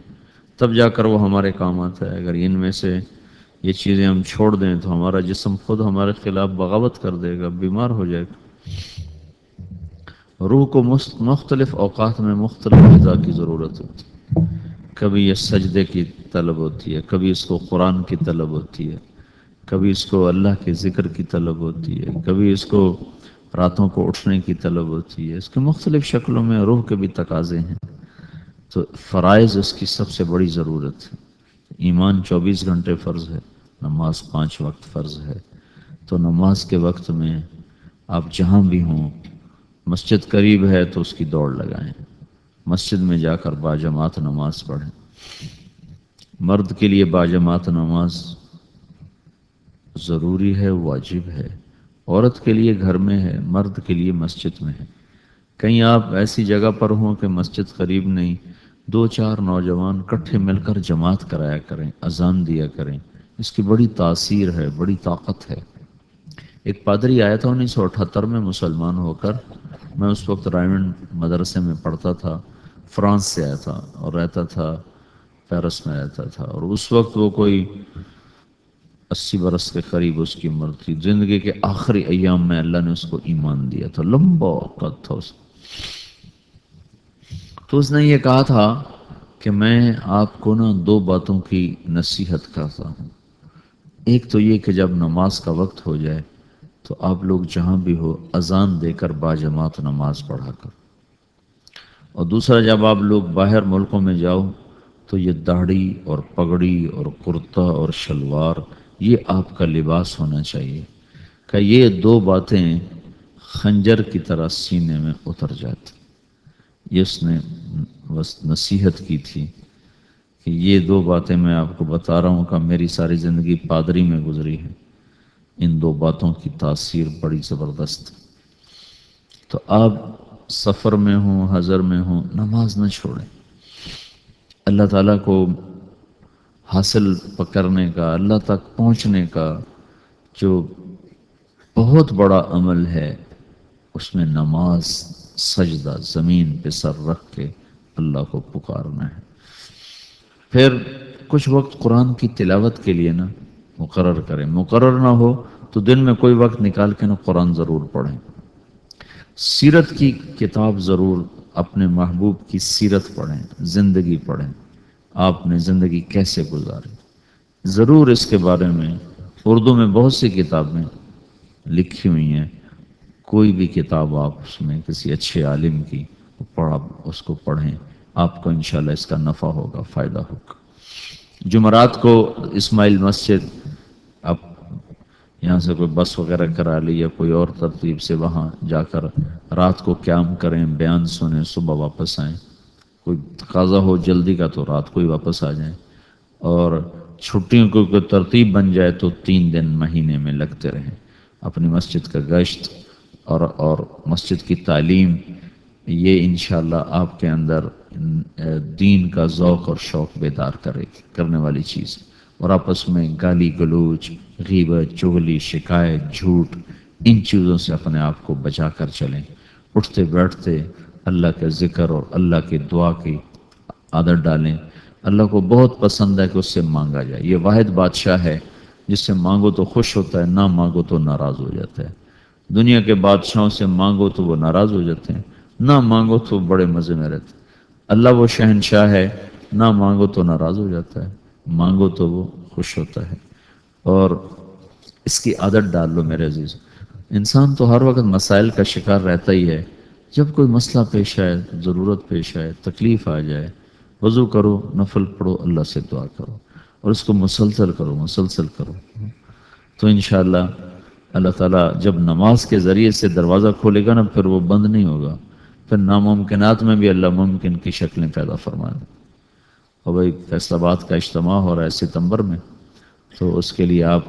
تب جا کر وہ ہمارے کام آتا ہے۔ اگر ان میں سے یہ چیزیں ہم چھوڑ دیں تو ہمارا جسم خود ہمارے خلاف بغاوت کر دے گا، بیمار ہو جائے گا۔ روح کو مختلف اوقات میں مختلف غذا کی ضرورت ہوتی ہے۔ کبھی یہ سجدے کی طلب ہوتی ہے، کبھی اس کو قرآن کی طلب ہوتی ہے، کبھی اس کو اللہ کے ذکر کی طلب ہوتی ہے، کبھی اس کو راتوں کو اٹھنے کی طلب ہوتی ہے۔ اس کے مختلف شکلوں میں روح کے بھی تقاضے ہیں۔ تو فرائض اس کی سب سے بڑی ضرورت ہے۔ ایمان 24 گھنٹے فرض ہے، نماز 5 وقت فرض ہے۔ تو نماز کے وقت میں آپ جہاں بھی ہوں، مسجد قریب ہے تو اس کی دوڑ لگائیں، مسجد میں جا کر باجماعت نماز پڑھیں۔ مرد کے لیے باجماعت نماز ضروری ہے، واجب ہے۔ عورت کے لیے گھر میں ہے، مرد کے لیے مسجد میں ہے۔ کہیں آپ ایسی جگہ پر ہوں کہ مسجد قریب نہیں، 2-4 نوجوان کٹھے مل کر جماعت کرایا کریں، اذان دیا کریں، اس کی بڑی تاثیر ہے، بڑی طاقت ہے۔ ایک پادری آیا تھا 1978 میں مسلمان ہو کر، میں اس وقت رائمنڈ مدرسے میں پڑھتا تھا، فرانس سے آیا تھا اور رہتا تھا، پیرس میں رہتا تھا، اور اس وقت وہ کوئی 80 برس کے قریب اس کی عمر تھی، زندگی کے آخری ایام میں اللہ نے اس کو ایمان دیا تھا، لمبا قد تھا اس. تو اس نے یہ کہا تھا کہ میں آپ کو نا 2 باتوں کی نصیحت کرتا ہوں. ایک تو یہ کہ جب نماز کا وقت ہو جائے تو آپ لوگ جہاں بھی ہو اذان دے کر باجماعت نماز پڑھا کر. اور دوسرا، جب آپ لوگ باہر ملکوں میں جاؤ تو یہ داڑھی اور پگڑی اور کرتا اور شلوار یہ آپ کا لباس ہونا چاہیے کہ یہ 2 باتیں خنجر کی طرح سینے میں اتر جاتی. یہ اس نے بس نصیحت کی تھی کہ یہ 2 باتیں میں آپ کو بتا رہا ہوں کہ میری ساری زندگی پادری میں گزری ہے، ان 2 باتوں کی تاثیر بڑی زبردست. تو آپ سفر میں ہوں حضر میں ہوں نماز نہ چھوڑیں. اللہ تعالیٰ کو حاصل کرنے کا، اللہ تک پہنچنے کا جو بہت بڑا عمل ہے اس میں نماز، سجدہ، زمین پہ سر رکھ کے اللہ کو پکارنا ہے. پھر کچھ وقت قرآن کی تلاوت کے لیے نا مقرر کریں. مقرر نہ ہو تو دن میں کوئی وقت نکال کے نا قرآن ضرور پڑھیں. سیرت کی کتاب ضرور، اپنے محبوب کی سیرت پڑھیں، زندگی پڑھیں، آپ نے زندگی کیسے گزاری ضرور اس کے بارے میں. اردو میں بہت سی کتابیں لکھی ہوئی ہیں، کوئی بھی کتاب آپ اس میں کسی اچھے عالم کی پڑھا اس کو پڑھیں، آپ کو انشاءاللہ اس کا نفع ہوگا، فائدہ ہوگا. جمعرات کو اسماعیل مسجد، آپ یہاں سے کوئی بس وغیرہ کرا لی یا کوئی اور ترتیب سے وہاں جا کر رات کو قیام کریں، بیان سنیں، صبح واپس آئیں. کوئی تقاضا ہو جلدی کا تو رات کو ہی واپس آ جائیں. اور چھٹیوں کو کوئی ترتیب بن جائے تو 3 دن مہینے میں لگتے رہیں. اپنی مسجد کا گشت اور مسجد کی تعلیم، یہ انشاءاللہ آپ کے اندر دین کا ذوق اور شوق بیدار کرنے والی چیز. اور آپس میں گالی گلوچ، غیبت، چغلی، شکایت، جھوٹ، ان چیزوں سے اپنے آپ کو بچا کر چلیں. اٹھتے بیٹھتے اللہ کے ذکر اور اللہ کی دعا کی عادت ڈالیں. اللہ کو بہت پسند ہے کہ اس سے مانگا جائے. یہ واحد بادشاہ ہے جس سے مانگو تو خوش ہوتا ہے، نہ مانگو تو ناراض ہو جاتا ہے. دنیا کے بادشاہوں سے مانگو تو وہ ناراض ہو جاتے ہیں، نہ مانگو تو بڑے مزے میں رہتے ہیں. اللہ وہ شہنشاہ ہے، نہ مانگو تو ناراض ہو جاتا ہے، مانگو تو وہ خوش ہوتا ہے. اور اس کی عادت ڈال لو میرے عزیز. انسان تو ہر وقت مسائل کا شکار رہتا ہی ہے. جب کوئی مسئلہ پیش آئے، ضرورت پیش آئے، تکلیف آ جائے، وضو کرو، نفل پڑھو، اللہ سے دعا کرو اور اس کو مسلسل کرو، مسلسل کرو. تو انشاءاللہ اللہ تعالیٰ جب نماز کے ذریعے سے دروازہ کھولے گا نا پھر وہ بند نہیں ہوگا. پھر ناممکنات میں بھی اللہ ممکن کی شکلیں پیدا فرما دے. اور بھائی فیصل آباد کا اجتماع ہو رہا ہے ستمبر میں، تو اس کے لیے آپ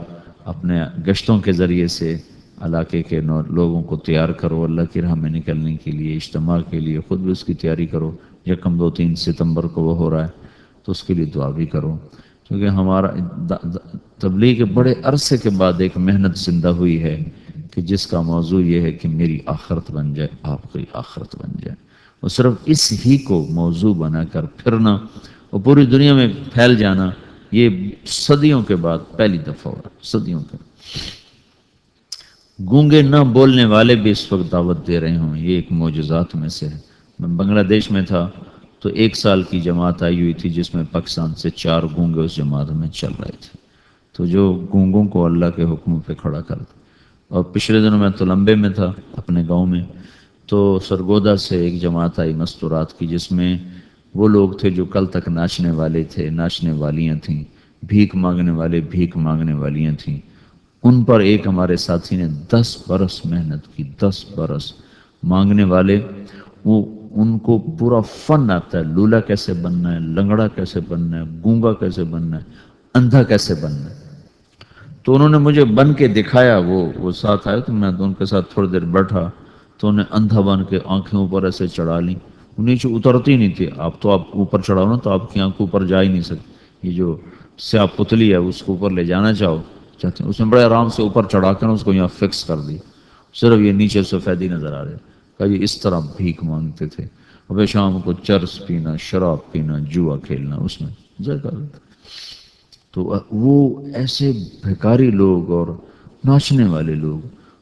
اپنے گشتوں کے ذریعے سے علاقے کے لوگوں کو تیار کرو اللہ کی راہ میں نکلنے کے لیے، اجتماع کے لیے. خود بھی اس کی تیاری کرو. 1، 2، 3 ستمبر کو وہ ہو رہا ہے تو اس کے لیے دعا بھی کرو. کیونکہ ہمارا تبلیغ کے بڑے عرصے کے بعد ایک محنت زندہ ہوئی ہے کہ جس کا موضوع یہ ہے کہ میری آخرت بن جائے، آپ کی آخرت بن جائے. اور صرف اس ہی کو موضوع بنا کر پھرنا اور پوری دنیا میں پھیل جانا، یہ صدیوں کے بعد پہلی دفعہ ہو رہا ہے. صدیوں کے گونگے نہ بولنے والے بھی اس وقت دعوت دے رہے ہوں، یہ ایک معجزات میں سے ہے. میں بنگلہ دیش میں تھا تو 1 سال کی جماعت آئی ہوئی تھی جس میں پاکستان سے 4 گونگے اس جماعت میں چل رہے تھے. تو جو گونگوں کو اللہ کے حکم پہ کھڑا کر دے. اور پچھلے دنوں میں تلمبے میں تھا اپنے گاؤں میں، تو سرگودا سے ایک جماعت آئی مستورات کی جس میں وہ لوگ تھے جو کل تک ناچنے والے تھے، ناچنے والیاں تھیں، بھیک مانگنے والے، بھیک مانگنے والیاں تھیں. ان پر ایک ہمارے ساتھی نے 10 برس محنت کی. 10 برس مانگنے والے، وہ ان کو پورا فن آتا ہے، لولا کیسے بننا ہے، لنگڑا کیسے بننا ہے، گونگا کیسے بننا ہے، اندھا کیسے بننا ہے. تو انہوں نے مجھے بن کے دکھایا. وہ ساتھ آئے تو میں ان کے ساتھ تھوڑی دیر بیٹھا تو انہیں اندھا بن کے آنکھیں اوپر ایسے چڑھا لیں. نیچے اترتی نہیں تھی. آپ اوپر چڑھاؤ نا تو آپ کی آنکھ اوپر جا ہی نہیں سکتی. یہ جو سیاہ پتلی ہے اس کو اوپر لے جانا چاہتے ہیں، اس نے بڑے آرام سے اوپر چڑھا کر اس کو یہاں فکس کر دی. صرف یہ نیچے سفیدی نظر آ رہے. کہ یہ اس طرح بھیک مانگتے تھے. اب شام کو چرس پینا، شراب پینا، جوا کھیلنا، اس میں تو وہ ایسے بھکاری لوگ اور ناچنے والے لوگ،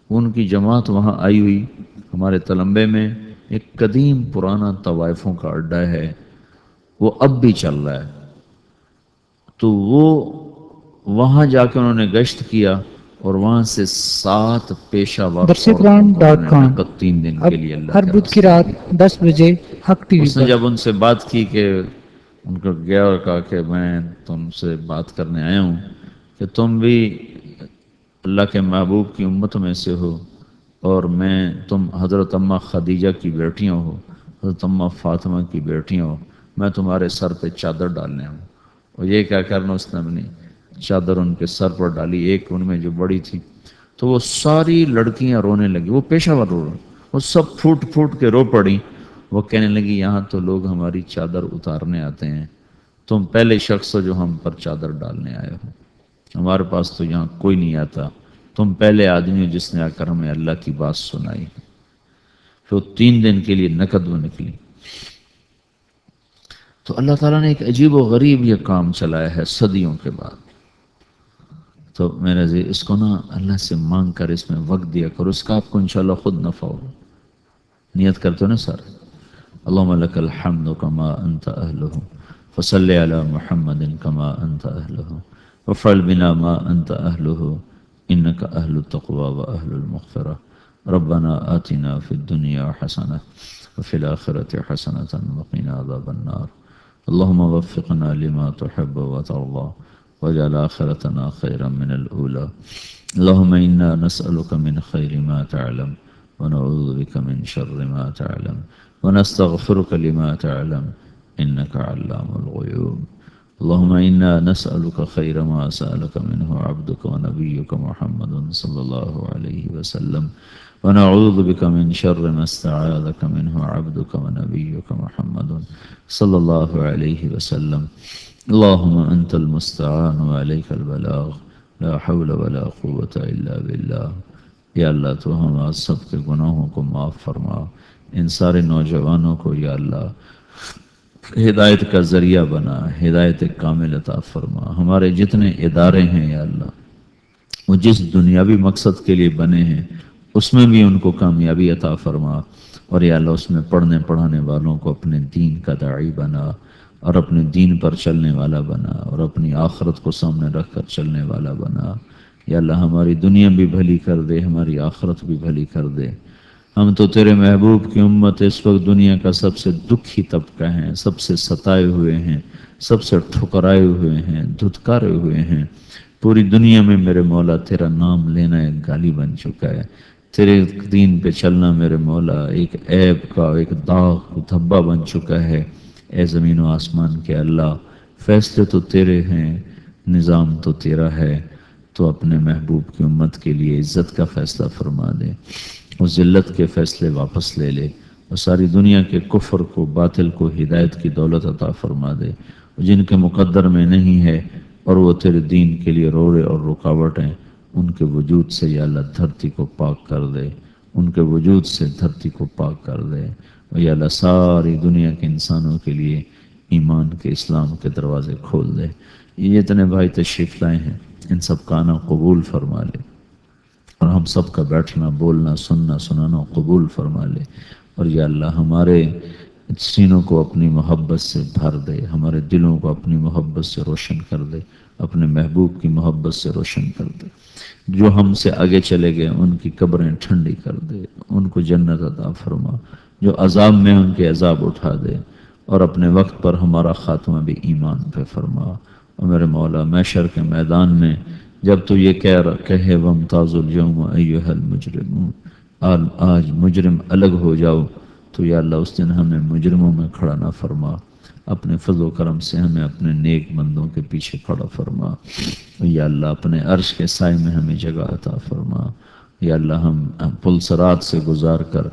ان کی جماعت وہاں آئی ہوئی ہمارے تلمبے میں ایک قدیم پرانا طوائفوں کا اڈا ہے، وہ اب بھی چل رہا ہے۔ تو وہ وہاں جا کے انہوں نے گشت کیا اور وہاں سے 7 پیشہ ور عورتوں کو انہوں نے برسقران.com نقد 3 دن اب کے لیے اللہ ہر کے بدھ کی راستے میں رات دی۔ 10 بجے حق ٹی وی اس نے پر۔ جب ان سے بات کی کہ ان کو گیا اور کہا کہ میں تم سے بات کرنے آیا ہوں کہ تم بھی اللہ کے محبوب کی امت میں سے ہو، اور تم حضرت اماں خدیجہ کی بیٹیاں ہو، حضرت اماں فاطمہ کی بیٹیاں ہو، میں تمہارے سر پہ چادر ڈالنے ہوں۔ اور یہ کیا کرنا، اس نے اپنی چادر ان کے سر پر ڈالی، ایک ان میں جو بڑی تھی، تو وہ ساری لڑکیاں رونے لگی، وہ پیشہ ور رو رہے، وہ سب پھوٹ پھوٹ کے رو پڑی۔ وہ کہنے لگی یہاں تو لوگ ہماری چادر اتارنے آتے ہیں، تم پہلے شخص ہو جو ہم پر چادر ڈالنے آئے ہو، ہمارے پاس تو یہاں کوئی نہیں آتا، تم پہلے آدمی ہو جس نے آ کر ہمیں اللہ کی بات سنائی۔ تو 3 دن کے لیے نقد وہ نکلی۔ تو اللہ تعالیٰ نے ایک عجیب و غریب یہ کام چلایا ہے صدیوں کے بعد۔ تو میرے عزیز، اس کو نا اللہ سے مانگ کر اس میں وقت دیا کرو، اس کا آپ کو انشاءاللہ خود نفع ہوگا۔ نیت کرتے ہو نا سر؟ اللہم لک الحمد کما انت اہلہ فصلی علی محمد کما انت اہلہ وفعل بنا ما انت اہلہ انک اہل التقوی و اہل المغفرہ ربنا آتنا فی الدنیا حسنہ وفی الآخرۃ حسنۃ وقنا عذاب النار اللہم وفقنا لما تحب وترضى واجعل آخرتنا خیرا من الأولى اللہم انا نسألک من خیر ما تعلم ونعوذ بك من شر ما تعلم ونستغفرك لما تعلم إنك علام الغيوب اللهم إنا نسألك خير ما سألك منه عبدك ونبيك محمد صلى الله عليه وسلم ونعوذ بك من شر ما استعاذك منه عبدك ونبيك محمد صلى الله عليه وسلم اللهم أنت المستعان وعليك البلاغ لا حول ولا قوة إلا بالله۔ یا اللہ تو ہم آج سب کے گناہوں کو معاف فرما، ان سارے نوجوانوں کو یا اللہ ہدایت کا ذریعہ بنا، ہدایت کامل عطا فرما۔ ہمارے جتنے ادارے ہیں یا اللہ، وہ جس دنیاوی مقصد کے لیے بنے ہیں اس میں بھی ان کو کامیابی عطا فرما، اور یا اللہ اس میں پڑھنے پڑھانے والوں کو اپنے دین کا داعی بنا، اور اپنے دین پر چلنے والا بنا، اور اپنی آخرت کو سامنے رکھ کر چلنے والا بنا۔ یا اللہ ہماری دنیا بھی بھلی کر دے، ہماری آخرت بھی بھلی کر دے۔ ہم تو تیرے محبوب کی امت اس وقت دنیا کا سب سے دکھی طبقہ ہیں، سب سے ستائے ہوئے ہیں، سب سے ٹھکرائے ہوئے ہیں، دھتکارے ہوئے ہیں۔ پوری دنیا میں میرے مولا تیرا نام لینا ایک گالی بن چکا ہے، تیرے دین پہ چلنا میرے مولا ایک عیب کا، ایک داغ دھبا بن چکا ہے۔ اے زمین و آسمان کے اللہ، فیصلے تو تیرے ہیں، نظام تو تیرا ہے، تو اپنے محبوب کی امت کے لیے عزت کا فیصلہ فرما دے، اور ذلت کے فیصلے واپس لے لے، اور ساری دنیا کے کفر کو، باطل کو ہدایت کی دولت عطا فرما دے، جن کے مقدر میں نہیں ہے اور وہ تیرے دین کے لیے روڑے اور رکاوٹ ہیں، ان کے وجود سے یا اللہ دھرتی کو پاک کر دے، ان کے وجود سے دھرتی کو پاک کر دے، اور یا اللہ ساری دنیا کے انسانوں کے لیے ایمان کے، اسلام کے دروازے کھول دے۔ یہ اتنے بھائی تشریف لائے ہیں، ان سب کا آنا قبول فرما لے، اور ہم سب کا بیٹھنا، بولنا، سننا، سنانا قبول فرما لے، اور یا اللہ ہمارے سینوں کو اپنی محبت سے بھر دے، ہمارے دلوں کو اپنی محبت سے روشن کر دے، اپنے محبوب کی محبت سے روشن کر دے۔ جو ہم سے آگے چلے گئے ان کی قبریں ٹھنڈی کر دے، ان کو جنت عطا فرما، جو عذاب میں ان کے عذاب اٹھا دے، اور اپنے وقت پر ہمارا خاتمہ بھی ایمان پہ فرما۔ اور میرے مولا محشر کے میدان میں جب تو یہ کہے وامتاز اليوم ایھا المجرمون، آج مجرم الگ ہو جاؤ، تو یا اللہ اس دن ہمیں مجرموں میں کھڑا نہ فرما، اپنے فضل و کرم سے ہمیں اپنے نیک بندوں کے پیچھے کھڑا فرما۔ یا اللہ اپنے عرش کے سائے میں ہمیں جگہ عطا فرما۔ یا اللہ ہم پل صراط سے گزار کر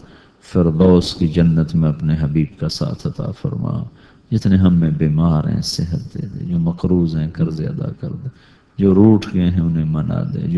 فردوس کی جنت میں اپنے حبیب کا ساتھ عطا فرما۔ جتنے ہم میں بیمار ہیں صحت دے دے، جو مقروض ہیں قرض ادا کر دے، جو روٹھ گئے ہیں انہیں منا دے، جو